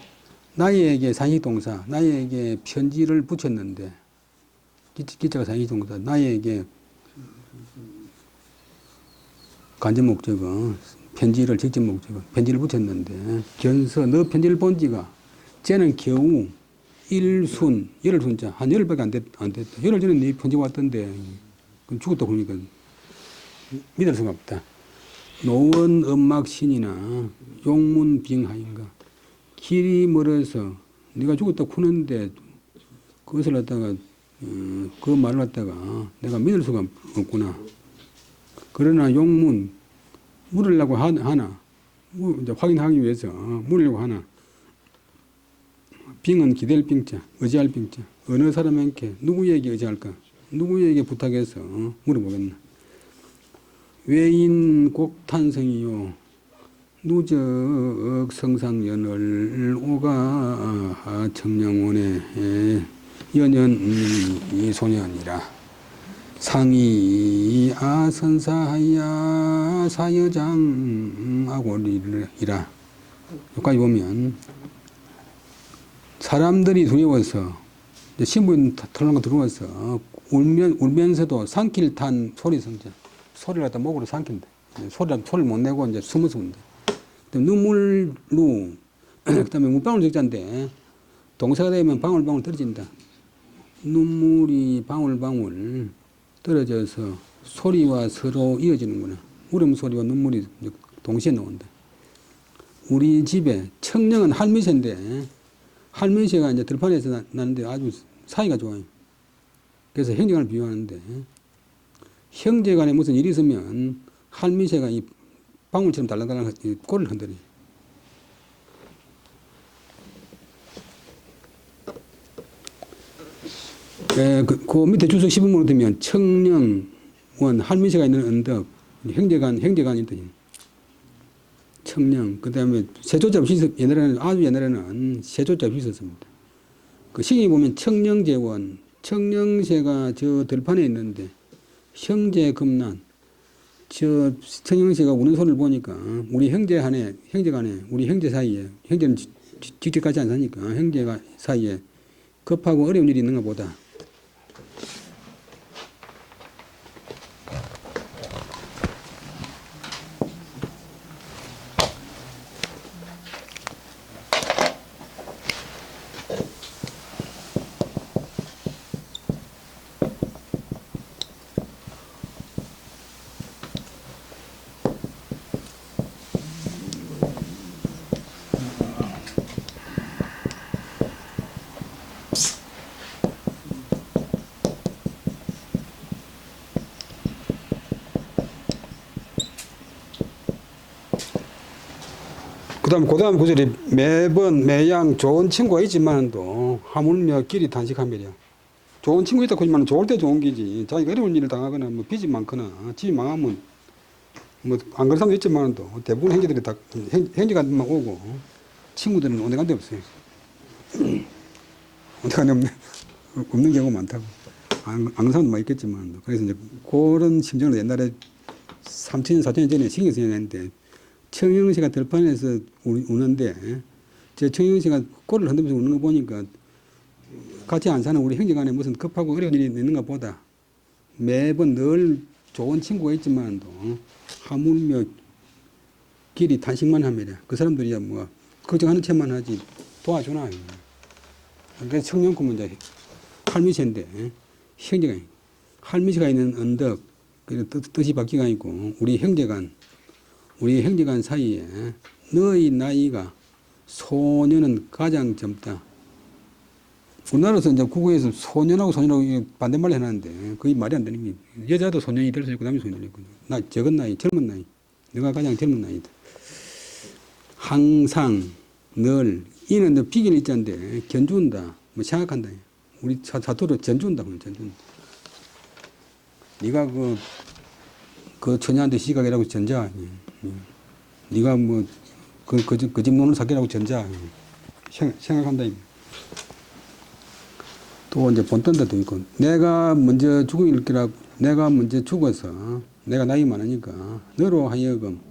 S1: 나에게 사익동사, 나에게 편지를 붙였는데 기자가 사익동사, 나에게 간접 목적어, 편지를 직접 목적어, 편지를 붙였는데 견서, 너 편지를 본 지가 쟤는 겨우 일순, 열흘 순자, 한 열흘밖에 안 됐다. 열흘 전에 네 편지가 왔던데 그럼 죽었다 그러니까 믿을 수가 없다. 노원 음막신이나 용문빙하인가. 길이 멀어서 네가 죽었다 쿠는데 그것을 갖다가 그 말을 갖다가 내가 믿을 수가 없구나. 그러나 용문 물으려고 하나 이제 확인하기 위해서 물으려고 하나. 빙은 기댈 빙자, 의지할 빙자. 어느 사람에게 누구에게 의지할까? 누구에게 부탁해서 물어보겠나? 외인 곡탄성이요 누적 성상연을 오가 청량원에 연연 소년이라 상이 아선사하야 사여장 아고리라. 여기까지 보면 사람들이 두려워서 신부인 털렁거 들어와서 울면서도 산길 탄 소리 성자. 소리를 갖다 목으로 삼킨다. 소리를 못 내고 이제 숨어서 운다. 눈물로, 그 다음에 물방울 적자인데, 동사가 되면 방울방울 떨어진다. 눈물이 방울방울 떨어져서 소리와 서로 이어지는구나. 울음소리와 눈물이 동시에 나온다. 우리 집에 청령은 할미새인데, 할미새가 이제 들판에서 나는데 아주 사이가 좋아요. 그래서 형제간을 비유하는데, 형제 간에 무슨 일이 있으면 할미새가 이 방울처럼 달랑달랑 꼬리를 흔들어요. 그 밑에 주석 10번으로 되면 청령원 할미새가 있는 언덕 형제간이 있더니 청령 그 다음에 세조자 없이 옛날에는 아주 옛날에는 세조자 없이 있었습니다. 그 시경에 보면 청령제원 청령새가 저 들판에 있는데 형제 금난, 저 청영씨가 우는 소리를 보니까 우리 형제간에 우리 형제 사이에 형제는 직접 같이 안 사니까 형제가 사이에 급하고 어려운 일이 있는가 보다. 그다음 구절이 매번 매양 좋은 친구가 있지만도 하물며 길이 단식하며라. 좋은 친구 있다 그러지만 좋을 때 좋은 기지. 자기가 어려운 일을 당하거나 뭐 빚이 많거나 집이 망하면 뭐 안 그런 사람도 있지만도 대부분 형제들이 다 형제간만 오고 친구들은 온데간데 없어요. 온데간데 없는 경우가 많다고. 안 그런 사람도 많이 있겠지만 그래서 이제 그런 심정을 옛날에 3,000년 4,000년 전에 신경 써야 했는데 청영 씨가 들판에서 우는데 제 청영 씨가 꼬리를 흔들면서 우는 거 보니까 같이 안 사는 우리 형제간에 무슨 급하고 어려운 일이 있는가 보다. 매번 늘 좋은 친구가 있지만도 하물며 길이 단식만 하면 그 사람들이 뭐 걱정하는 척만 하지 도와주나. 그래서 청년 꿈은 이제 할미씨인데 형제가 할미씨가 있는 언덕 뜻이 바뀌가 있고 우리 형제간 사이에 너희 나이가 소년은 가장 젊다. 우리나라에서 이제 국어에서 소년하고 소년하고 반대말을 해놨는데 그게 말이 안 되는 게 여자도 소년이 될 수 있고 남자도 소년이 있고 나 적은 나이 젊은 나이 내가 가장 젊은 나이다. 항상 늘 이는 너 비결이 있자는데 견준다 뭐 생각한다. 우리 사토로 견준다 그러면 견준다. 네가 그 처녀한테 시각이라고 전자. 네가 뭐 그 집 노는 사기라고 전자. 생각한다. 또 이제 본뜬 데도 있고 내가 먼저 죽을 기라고 내가 먼저 죽어서 내가 나이 많으니까 너로 하여금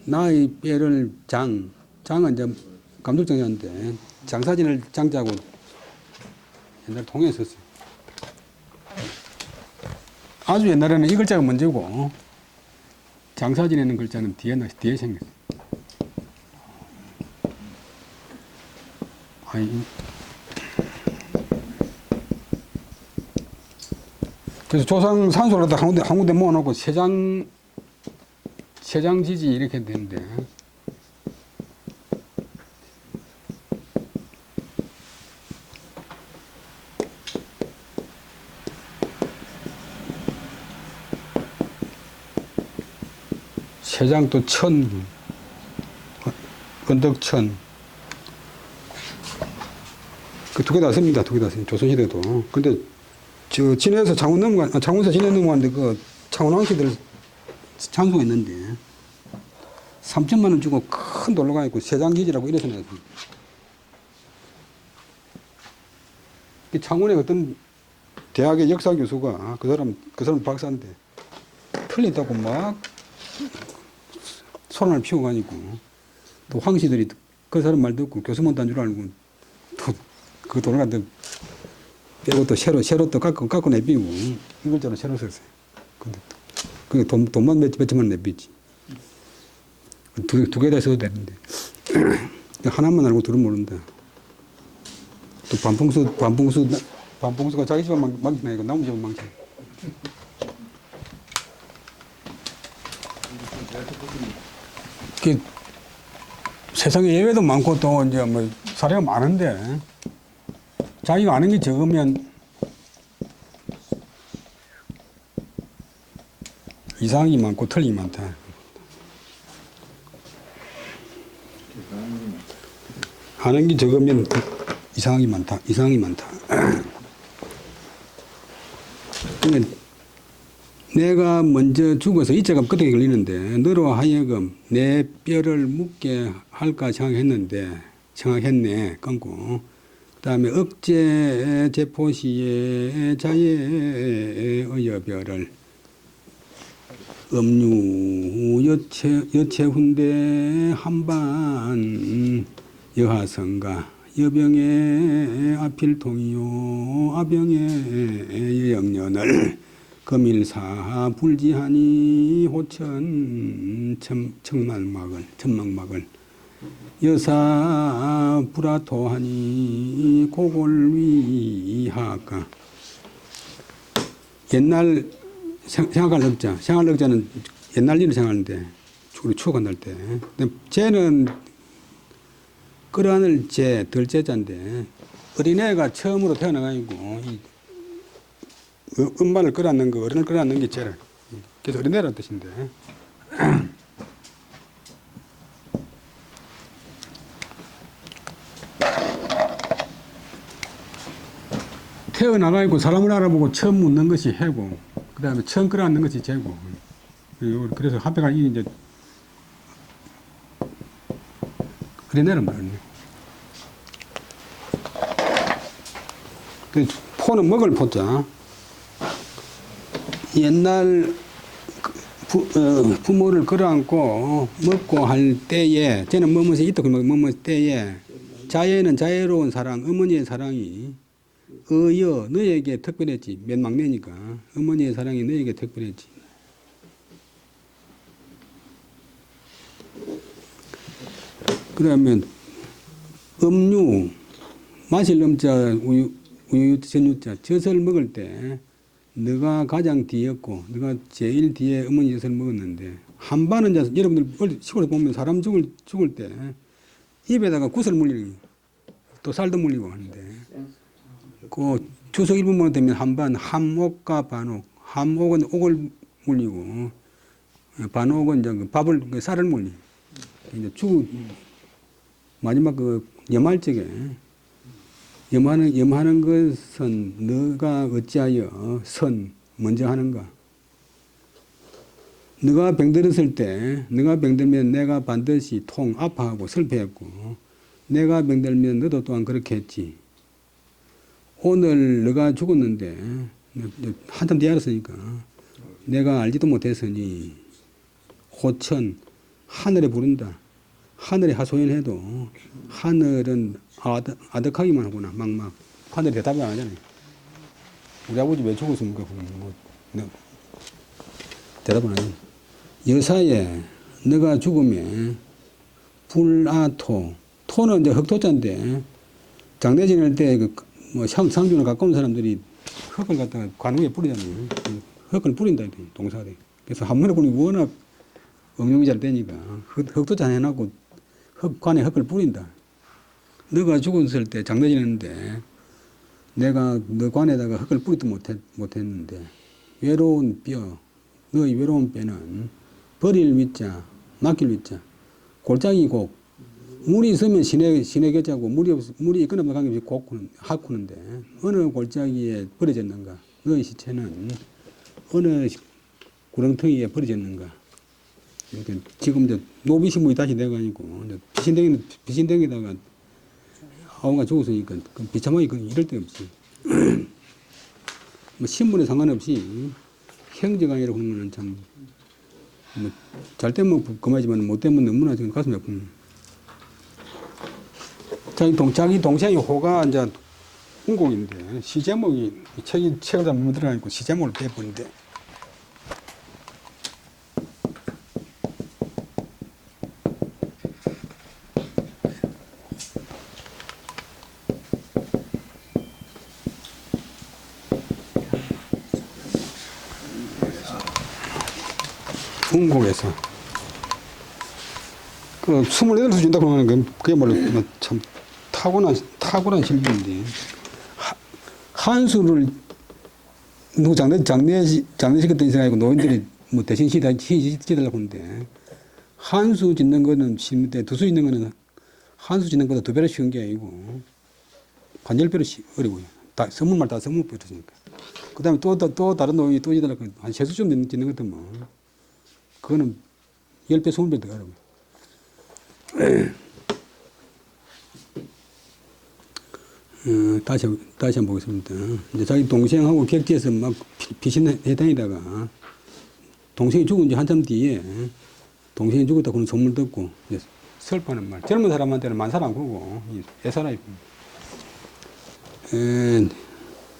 S1: 나의 뼈를 장은 이제 감독장이었는데 장사진을 장자고 옛날 통에 썼어요. 아주 옛날에는 이 글자가 먼저고 장사진에는 글자는 뒤에 생겼어요. 그래서 조상 산소를 다 한 군데 모아놓고 세장지지 이렇게 되는데 세장 또 천, 언덕천 그 두 개 다 씁니다. 두 개 다 씁니다. 조선시대도. 근데 저 진해에서 창원에서 진해 넘어갔는데 그 창원왕씨들 장소가 있는데 3천만 원 주고 큰 돌로가 있고 세장기지라고 이래서 내었습니다. 창원의 어떤 대학의 역사 교수가 그 사람 박사인데 틀리다고 막 소란을 피워가지고 또 황씨들이 그 사람 말 듣고 교수만 딴 줄 알고 또 그 돈을 갖다 빼고 또 새로 또 깎고 내비고 이걸 저는 새로 썼어요. 근데 그 돈만 몇 천만 내비지. 두 개 다 써도 되는데 하나만 알고 둘은 모른다. 또 반풍수가 자기 집만 망치나니까 남의 집은 망치. 그 세상에 예외도 많고 또 이제 뭐 사례가 많은데 자기가 아는 게 적으면 이상이 많고 틀림이 많다. 아는 게 적으면 이상이 많다. 그러니까 내가 먼저 죽어서 이자가 끝에 걸리는데 너로 하여금 내 뼈를 묻게 할까 생각했네. 끊고 그다음에 억제 제포시의 자의 어여별을 음유 여체훈대 한반 여하성가 여병의 아필통이요 아병의 여영년을 금일사 불지하니 호천 천막막을 여사 불화토하니 고골위하가 옛날 생각할 넉자는 옛날 일을 생각하는데 우리 추억한날 때 쟤는 끌어안을 덜제자인데 어린애가 처음으로 태어나가지고 엄마를 끌어안는 거 어른을 끌어안는 게 쟤를 그래서 어린애라는 뜻인데 태어나가 있고 사람을 알아보고 처음 묻는 것이 해고, 그 다음에 처음 끌어안는 것이 재고. 그래서 합해가 이제 그래 내란 말이에요. 그 포는 먹을 포자. 옛날 부모를 끌어안고 먹고 할 때에, 저는 뭐뭐서 있다 뭐뭐 때에, 자예는 자애로운 사랑, 어머니의 사랑이 어여 너에게 특별했지. 맨 막내니까 어머니의 사랑이 너에게 특별했지. 그 다음에 음유, 마실 음자, 우유 전유자, 젖을 먹을 때 너가 가장 뒤였고 너가 제일 뒤에 어머니 젖을 먹었는데, 한 반은 이제 여러분들 시골에 보면 사람 죽을 때 입에다가 굿을 물리고 또 쌀도 물리고 하는데, 그 추석 1분만 되면 한 반, 함옥과 반옥, 함옥은 옥을 물리고 반옥은 이제 그 밥을, 그 쌀을 물리고, 이제 마지막 그 염할적에 염하는 것은 너가 어찌하여 선 먼저 하는가? 너가 병들었을 때, 너가 병들면 내가 반드시 아파하고 슬퍼했고, 내가 병들면 너도 또한 그렇게 했지. 오늘 너가 죽었는데 한참 뒤에 알았으니까 내가 알지도 못했으니 호천 하늘에 부른다. 하늘에 하소연해도 하늘은 아득하기만 하구나. 막 하늘이 대답이 안 하잖아요. 우리 아버지 왜 죽었습니까? 대답은 안 해요. 여사에 너가 죽으면 불아토, 토는 이제 흑토자인데, 장례 지낼 때 뭐 상주나 가까운 사람들이 흙을 갖다가 관우에 뿌리잖아요. 흙을 뿌린다, 동사가 돼. 그래서 한 번에 뿌리면 워낙 응용이 잘 되니까 흙토자 해놓고 관에 흙을 뿌린다. 너가 죽었을 때 장례 지냈는데 내가 너 관에다가 흙을 뿌리도 못했는데, 외로운 뼈, 너의 외로운 뼈는 버릴 위자, 맡길 위자, 골짜기 곡, 물이 있으면 시내겠자고, 물이 있거나 관계없이 하쿠는데 어느 골짜기에 버려졌는가? 너의 시체는 어느 구렁텅이에 버려졌는가? 이렇게 지금 이제 노비신문이 다시 돼가지고 비신댕이다가 아우가 죽었으니까 비참하게 이럴 데 없이 뭐 신분에 상관없이 형제간이라고 하는 거는 참 뭐 잘 되면 그만이지만 못 되면 너무나 지금 가슴이 아픈. 자기 동생이 호가 이제 운곡인데 시제목이 책을 다 못 들어가니까 시제목을 빼버린데, 운곡에서 그 28수 준다고 하는 그야말로 참 탁월한 실력인데, 한수를 누구 장례식 때 생각하고 노인들이 뭐 대신 시달라고 하는데, 한수 짓는 거는 쉬운데 두수 짓는 거는 한수 짓는 것보다 2배로 쉬운 게 아니고 한 10배로 어려워요. 다 선물만 다 선물 붙었으니까. 그 다음에 또 다른 노인이 또 짓달라고 한 3수쯤 짓는 것도 뭐 그거는 10배, 20배 더 가라고요. 다시 한번 보겠습니다. 이제 자기 동생하고 객지에서 막 피신해다니다가 동생이 죽은 지 한참 뒤에 동생이 죽었다고 하는 소문을 듣고 이제 슬퍼하는 말. 젊은 사람한테는 만사랑 그러고 애사라이.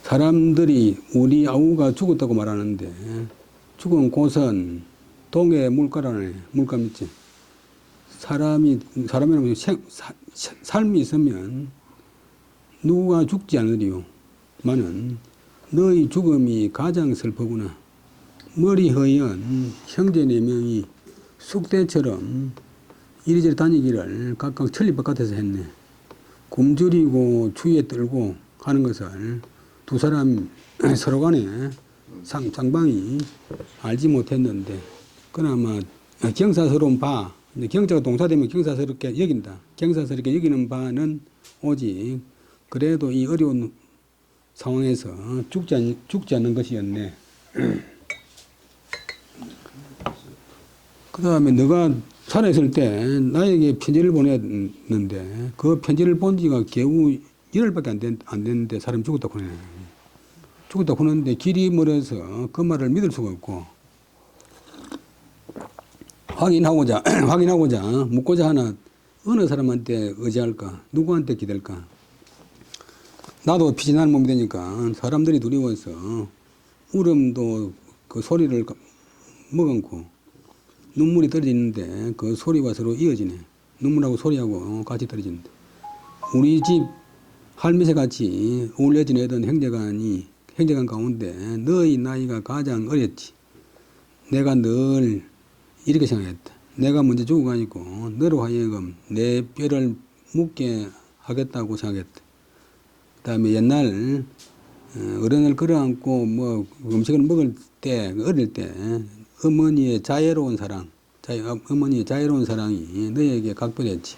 S1: 사람들이 우리 아우가 죽었다고 말하는데, 죽은 곳은 동해 물가라네. 물가 밑에. 사람이라면 삶이 있으면 누가 죽지 않으리요. 마는 너희 죽음이 가장 슬프구나. 머리 허연 형제 4명이 쑥대처럼 이리저리 다니기를 각각 천리 바깥에서 했네. 굶주리고 추위에 떨고 하는 것을 두 사람 서로 간에 상방이 알지 못했는데, 그나마 경사스러운 바, 경자가 동사되면 경사스럽게 여긴다. 경사스럽게 여기는 바는 오직 그래도 이 어려운 상황에서 죽지 않는 것이었네. 그 다음에 너가 살아있을 때 나에게 편지를 보냈는데 그 편지를 본 지가 겨우 열흘밖에 안 됐는데 사람이 죽었다고 하네. 죽었다고 하는데 길이 멀어서 그 말을 믿을 수가 없고 확인하고자 묻고자 하나 어느 사람한테 의지할까? 누구한테 기댈까? 나도 피지난 몸이 되니까 사람들이 두려워서 울음도 그 소리를 머금고 눈물이 떨어지는데 그 소리와 서로 이어지네. 눈물하고 소리하고 같이 떨어지는데 우리 집 할미새 같이 어울려 지내던 형제간 가운데 너의 나이가 가장 어렸지. 내가 늘 이렇게 생각했다. 내가 먼저 죽어가니까 너로 하여금 내 뼈를 묻게 하겠다고 생각했다. 그 다음에 옛날 어른을 끌어안고 뭐 음식을 먹을 때 어릴 때 어머니의 자애로운 사랑이 너에게 각별했지.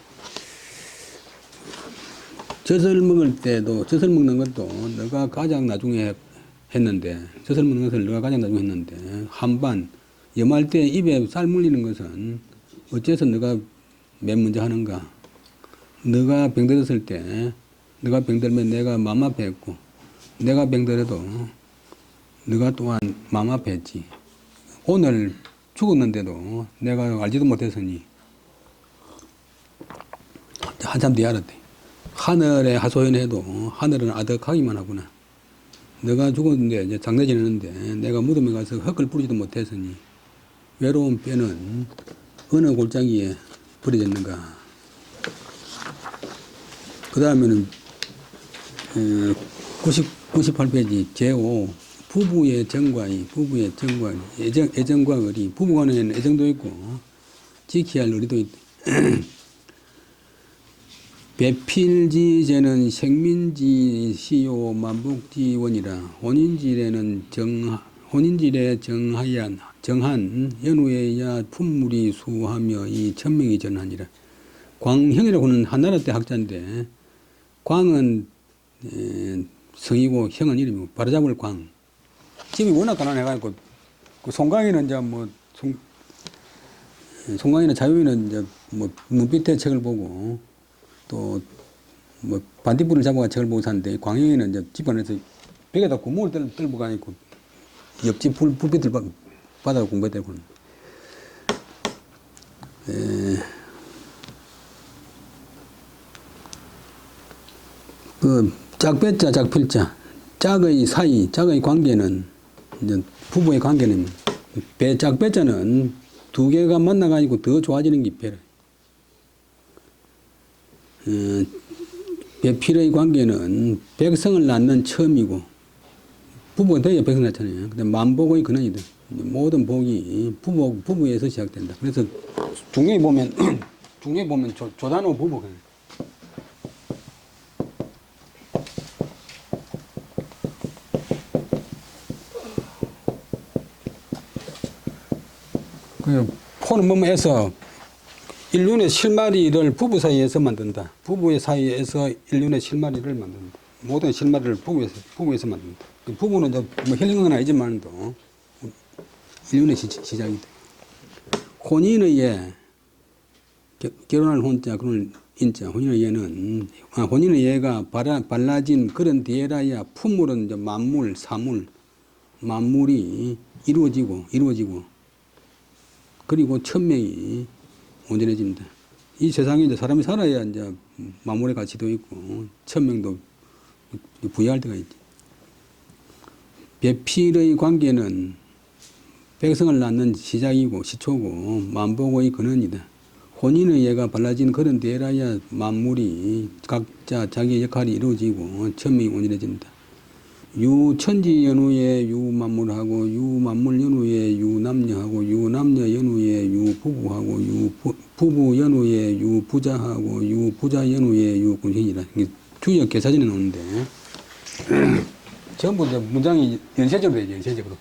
S1: 젖을 먹는 것도 너가 가장 나중에 했는데 젖을 먹는 것을 너가 가장 나중에 했는데 한반 염할 때 입에 쌀 물리는 것은 어째서 너가 맨 먼저 하는가? 너가 병들었을 때 너가 병들면 내가 맘 아파했고 내가 병들어도 너가 또한 맘 아파했지. 오늘 죽었는데도 내가 알지도 못했으니 한참 뒤에 알았대. 하늘에 하소연해도 하늘은 아득하기만 하구나. 너가 죽었는데 이제 장례 지내는데 내가 무덤에 가서 흙을 뿌리지도 못했으니 외로운 뼈는 어느 골짜기에 버려졌는가. 그 다음에는 98페이지 제5 부부의 정과의 애정과 의리. 부부간에는 애정도 있고 지켜야 할 의리도 있다. 배필지제는 생민지시요 만복지원이라 혼인질에 정한 연후에야 품물이 수하며 이 천명이 전하니라. 광형이라고 하는 한나라 때 학자인데 광은 성이고 형은 이름이고 바로잡을 광. 집이 워낙 가난해가지고 그 송광이는 이제 뭐 송광이나 자유인은 이제 뭐 눈빛의 책을 보고 또 뭐 반딧불을 잡아가 책을 보고 사는데 광영이는 이제 집안에서 벽에다 구멍을 뚫고 가니까 옆집 불빛을 받아가 공부했다고. 그 짝배자 짝필자 짝의 사이 짝의 관계는 이제 부부의 관계는 짝배자는 두 개가 만나가지고 더 좋아지는 게 배라. 배필의 관계는 백성을 낳는 처음이고 부부가 돼야 백성 낳잖아요. 근데 만복의 근원이다. 모든 복이 부부에서 시작된다. 그래서 중요히 보면 조단호 부부가 그 포는 몸에서 일륜의 실마리를 부부 사이에서 만든다. 부부의 사이에서 일륜의 실마리를 만든다. 모든 실마리를 부부에서 만든다. 부부는 이제 뭐 힐링은 아니지만도 일륜의 시작이다. 혼인의 예, 결혼할 혼자, 그런 인자, 혼인의 예는, 혼인의 예가 발라진 그런 뒤에라야 품물은 이제 만물, 사물, 만물이 이루어지고, 그리고 천명이 온전해진다. 이 세상에 이제 사람이 살아야 이제 만물의 가치도 있고 천명도 부여할 때가 있지. 배필의 관계는 백성을 낳는 시작이고 시초고 만복의 근원이다. 혼인의 예가 발라진 그런 데라야 만물이 각자 자기의 역할이 이루어지고 천명이 온전해진다. 유천지 연후에 유만물하고 유만물 연후에 유남녀하고 유남녀 연후에 유부부하고 유부부 연후에 유부자하고 유부자 연후에 유군신이라. 주역 개사전에 나오는데 전부 이제 문장이 연쇄적으로 되죠. 연쇄적으로.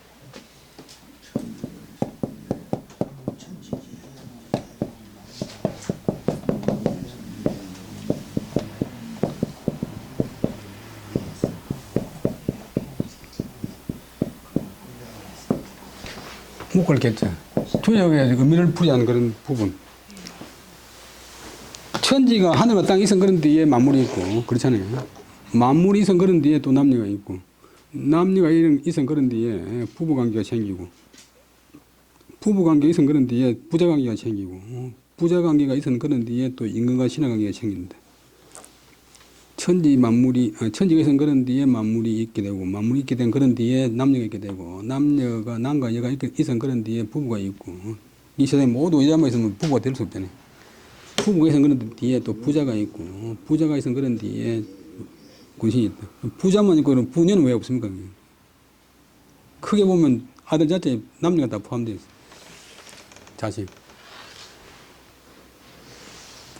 S1: 못 걸겠죠. 주역의 의미를 풀이하는 그런 부분. 천지가 하늘과 땅 이선 그런 뒤에 만물이 있고 그렇잖아요. 만물이 이선 그런 뒤에 또 남녀가 있고 남녀가 이선 그런 뒤에 부부관계가 생기고 부부관계가 이선 그런 뒤에 부자관계가 생기고 부자관계가 이선 그런 뒤에 또 인간과 신하관계가 생긴다. 천지가 이선 그런 뒤에 만물이 있게 되고 만물이 있게 된 그런 뒤에 남녀가 있게 되고 남녀가 남과 여가 이선 그런 뒤에 부부가 있고 이 세상에 모두 여자만 있으면 부부가 될 수 없잖아요. 부부가 있선 그런 뒤에 또 부자가 있고 부자가 있선 그런 뒤에 군신이 있다. 부자만 있고 부녀는 왜 없습니까? 크게 보면 아들 자체에 남녀가 다 포함되어 있어요. 자식.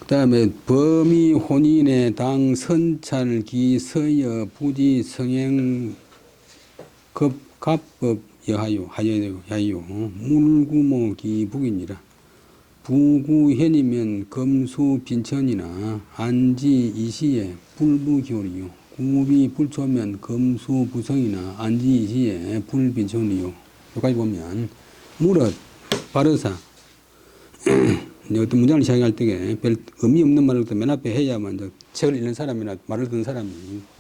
S1: 그 다음에 범위 혼인의 당 선찰 기 서여 부지 성행 급 갑법 여하요 하여 물구모 기 북이니라. 부구현이면 금수 빈천이나 안지 이시에 불부기울이요. 구비 불초면 금수 부성이나 안지 이시에 불빈천이요. 여기까지 보면 무릇 바르사 어떤 문장을 시작할 때 별 의미 없는 말을 맨 앞에 해야만 이제 책을 읽는 사람이나 말을 듣는 사람이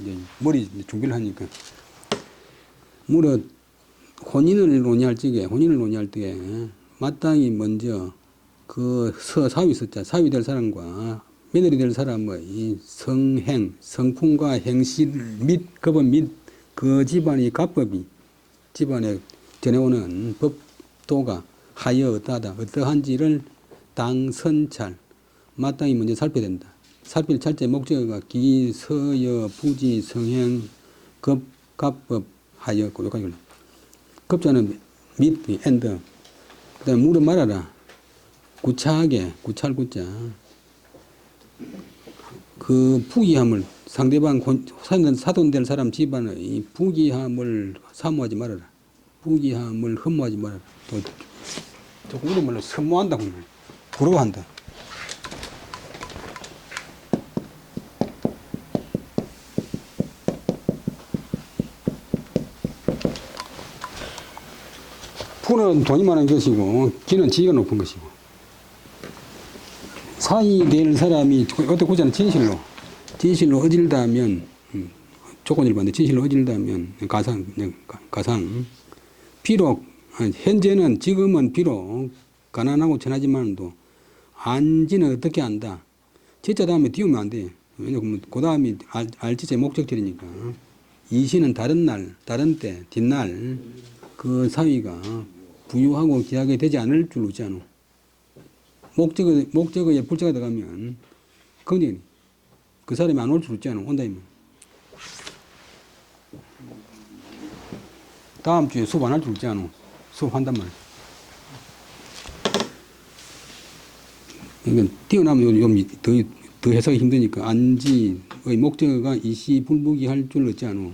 S1: 이제 머리 준비를 하니까 무릇 혼인을 논의할 때 마땅히 먼저 그 사위 있었자 사위 될 사람과 며느리 될 사람의 성행, 성품과 행실 및 급은 및 그 집안의 갑법이 집안에 전해오는 법도가 하여 어떠한지를 당선찰 마땅히 먼저 살펴야 된다. 살필 찰자의 목적어가 기, 서여, 부지, 성행, 급, 갑법 하여 여기까지 올라. 급자는 및, 엔드. 그 다음에 물어 말하라. 구차하게, 구찰구자. 그 부기함을 상대방 사돈될 사람 집안의 부기함을 사모하지 말아라. 부기함을 흠모하지 말아라. 또 우리 말로 선모한다고 부러워한다. 부는 돈이 많은 것이고 기는 지위가 높은 것이고 사이 될 사람이 어떻게 보자면 진실로 어질다면 조건을 봤는데 진실로 어질다면 가상 비록 현재는 지금은 비록 가난하고 천하지만도 안지는 어떻게 안다. 지자 다음에 띄우면 안 돼. 왜냐하면 그 다음이 알지자의 목적절이니까. 이시는 다른 날, 다른 때, 뒷날 그 사위가 부유하고 귀하게 되지 않을 줄 알지 않아. 목적어에 불자가 들어가면 긍정이 그 사람이 안 올 줄 알지 않아. 온다면. 다음 주에 수업 안 할 줄 알지 않아. 수업한단 말이야. 그러니까 뛰어나면 더 해석이 힘드니까 안지의 목적어가 이시불북이 할 줄 알지 않아.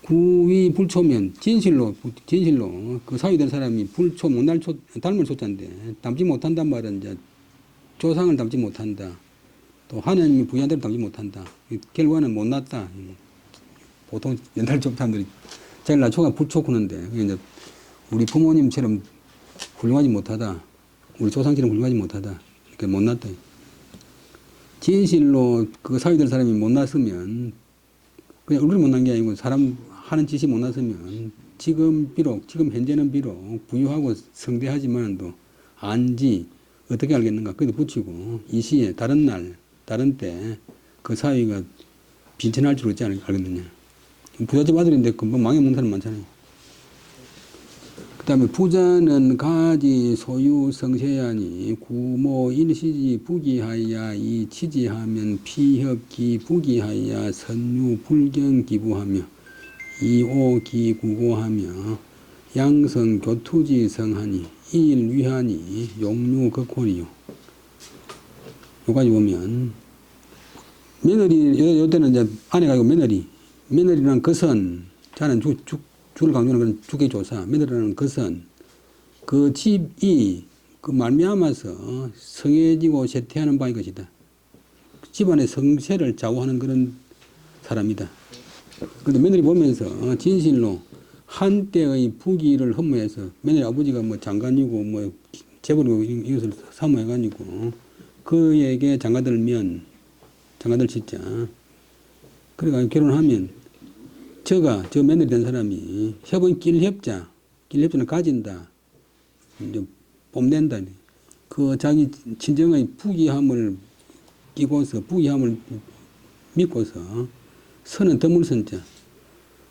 S1: 구위 불초면 진실로 그 사유된 사람이 불초 못날 닮을 초자인데 닮지 못한단 말은 이제 조상을 닮지 못한다. 또 하나님이 부여한 대로 닮지 못한다. 결과는 못났다. 보통 옛날 사람들이 제일 낮초가 불초구는데 이제 우리 부모님처럼 훌륭하지 못하다. 우리 조상처럼 훌륭하지 못하다. 그러니까 못났다. 진실로 그 사유될 사람이 못났으면 그냥 얼굴이 못난 게 아니고 사람 하는 짓이 못났으면 지금 현재는 비록 부유하고 성대하지만도 안지 어떻게 알겠는가 거기다 붙이고 이 시에 다른 날 다른 때 그 사위가 빈천할 줄 어찌 알겠느냐. 부잣집 아들인데 금방 망해먹는 사람 많잖아요. 그 다음에 부자는 가지 소유 성세하니 구모 일시지 부기하야 이 치지하면 피협기 부기하야 선유 불경 기부하며 이오기 구고하며 양성 교투지 성하니 이일 위하니 용류 극홀이요. 여기까지 보면 며느리 요때는 이제 아내가 아니고 며느리라는 것은 자는 주를 강조하는 건 주계조사 며느리라는 것은 그 집이 그 말미암아서 성해지고 쇠퇴하는 바인 것이다. 집안의 성세를 좌우하는 그런 사람이다. 그런데 며느리 보면서 진실로 한때의 부귀를 흠모해서 맨날 아버지가 뭐 장관이고 뭐 재벌이고 이것을 사모해가지고 그에게 장가들면 장가들 짓자. 그러니까 결혼하면 저 며느리 된 사람이 협은 길협자는 가진다. 이제 뽐낸다. 그 자기 친정의 부귀함을 끼고서 부귀함을 믿고서 선은 드물선자.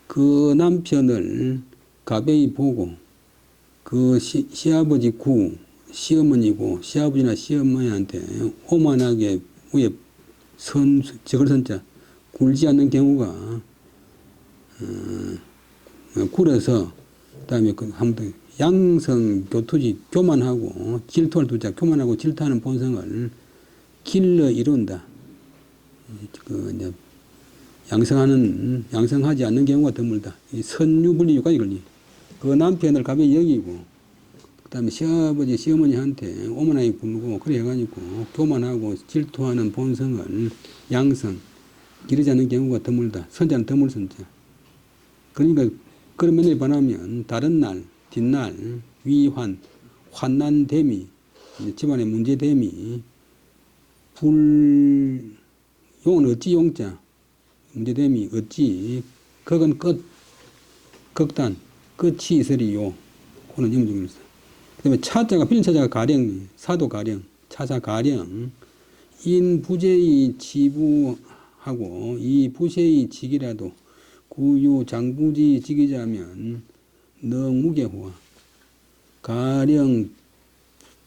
S1: 그 남편을 가베이 보고 그 시아버지 구 시어머니고 시아버지나 시어머니한테 오만하게 위에 적을선자 굴지 않는 경우가 굴어서 그다음에 그 한번 양성 교투지 교만하고 질투를 두자 교만하고 질투하는 본성을 길러 이룬다. 그 이제 양성하지 않는 경우가 드물다. 이 선유분리유까지 걸리. 그 남편을 가만히 여기고, 그 다음에 시아버지, 시어머니한테 오만하게 굴고, 그래 해가지고, 교만하고 질투하는 본성을 기르지 않는 경우가 드물다. 선자는 드물 선자. 그러니까, 그런 면에 반하면, 다른 날, 뒷날, 환난 대미, 집안의 문제 대미, 용은 어찌 용자, 문제됨이 어찌 극은 극단 끝이 있으리요. 그는 영중일사. 그다음에 차자가 빌린 차자가 가령 사도 가령 차사 가령 인부재의 지부하고 이 부재의 직이라도 구유 장부지 직이자면 너무개호와 가령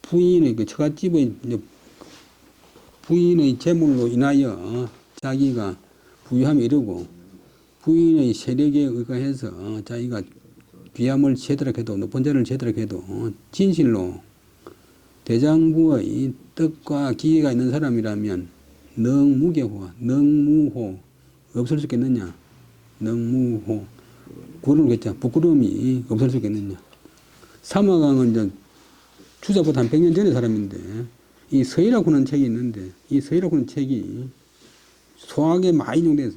S1: 부인의 그 처갓집의 부인의 재물로 인하여 자기가 부유함이 이르고 부인의 세력에 의거해서 자기가 귀함을 제대로 해도 높은 자를 제대로 해도 진실로 대장부의 뜻과 기계가 있는 사람이라면 능무개호와 능무호 없을 수 있겠느냐. 능무호 구름겠죠. 부끄러움이 없을 수 있겠느냐. 사마강은 이제 주자보다 한 100년 전의 사람인데 이 서희라고 하는 책이 있는데 이 서희라고 하는 책이 소학에 많이 인용돼서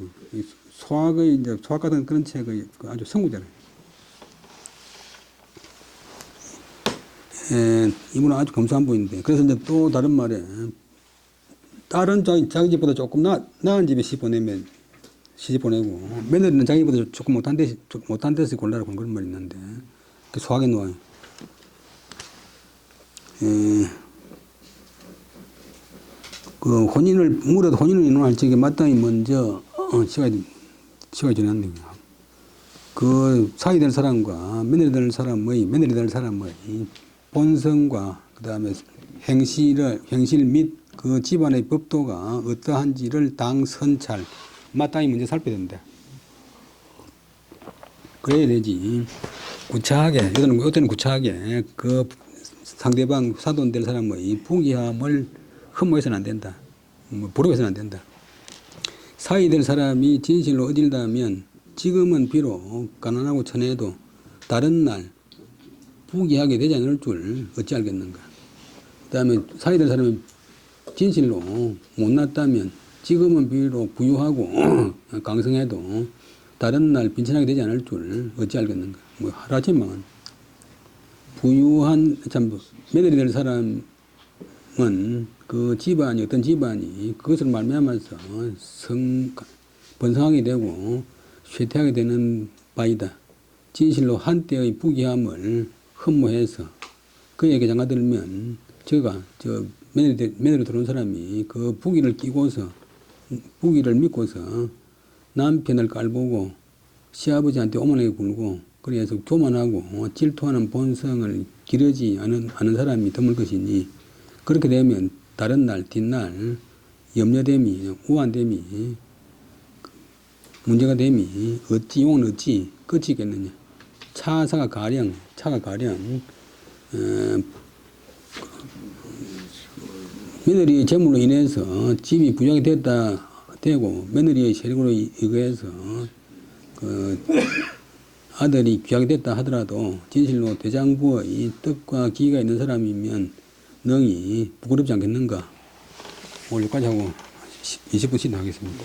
S1: 소학의 이제 소학 같은 그런 책의 아주 선구자래요. 이분은 아주 검소한 분인데 그래서 이제 또 다른 말에 딸은 자기 집보다 조금 나은 집에 시집 보내고 며느리는 자기보다 조금 못한 데서 골라라 그런 말이 있는데 그 소학에 놓아요. 그 혼인을 인원할 적에 마땅히 먼저 시가 지났네요. 그 사이 될 사람과 며느리 될 사람의 본성과 그다음에 행실 및 그 집안의 법도가 어떠한지를 당선찰 마땅히 먼저 살펴야 된다. 그래야 되지. 구차하게 어떤 구차하게 그 상대방 사돈 될 사람의 부귀함을 흠모해서는 안 된다. 부러워해서는 안 된다. 사이 될 사람이 진실로 어딜다면 지금은 비록 가난하고 천해도 다른 날 부귀하게 되지 않을 줄 어찌 알겠는가. 그 다음에 사이 될 사람이 진실로 못났다면 지금은 비록 부유하고 강성해도 다른 날 빈천하게 되지 않을 줄 어찌 알겠는가. 뭐 하라지만 부유한 며느리 될 사람은 그 집안이 어떤 집안이 그것을 말미암아서 번성하게 되고 쇠퇴하게 되는 바이다. 진실로 한때의 부귀함을 흠모해서 그에게 장가들면 며느리 들어온 사람이 그 부귀를 끼고서 부귀를 믿고서 남편을 깔보고 시아버지한테 오만하게 굴고 그래서 교만하고 질투하는 본성을 기르지 않은 사람이 드물 것이니 그렇게 되면 다른 날 뒷날 염려됨이 우환됨이 문제가 됨이 용은 어찌 끝이 있겠느냐. 차가 가령 며느리의 재물로 인해서 집이 부양이 되고 며느리의 세력으로 의거해서 그 아들이 귀하게 됐다 하더라도 진실로 대장부의 뜻과 기가 있는 사람이면 능히 부끄럽지 않겠는가. 오늘 여기까지 하고 20분 쉬도록 하겠습니다.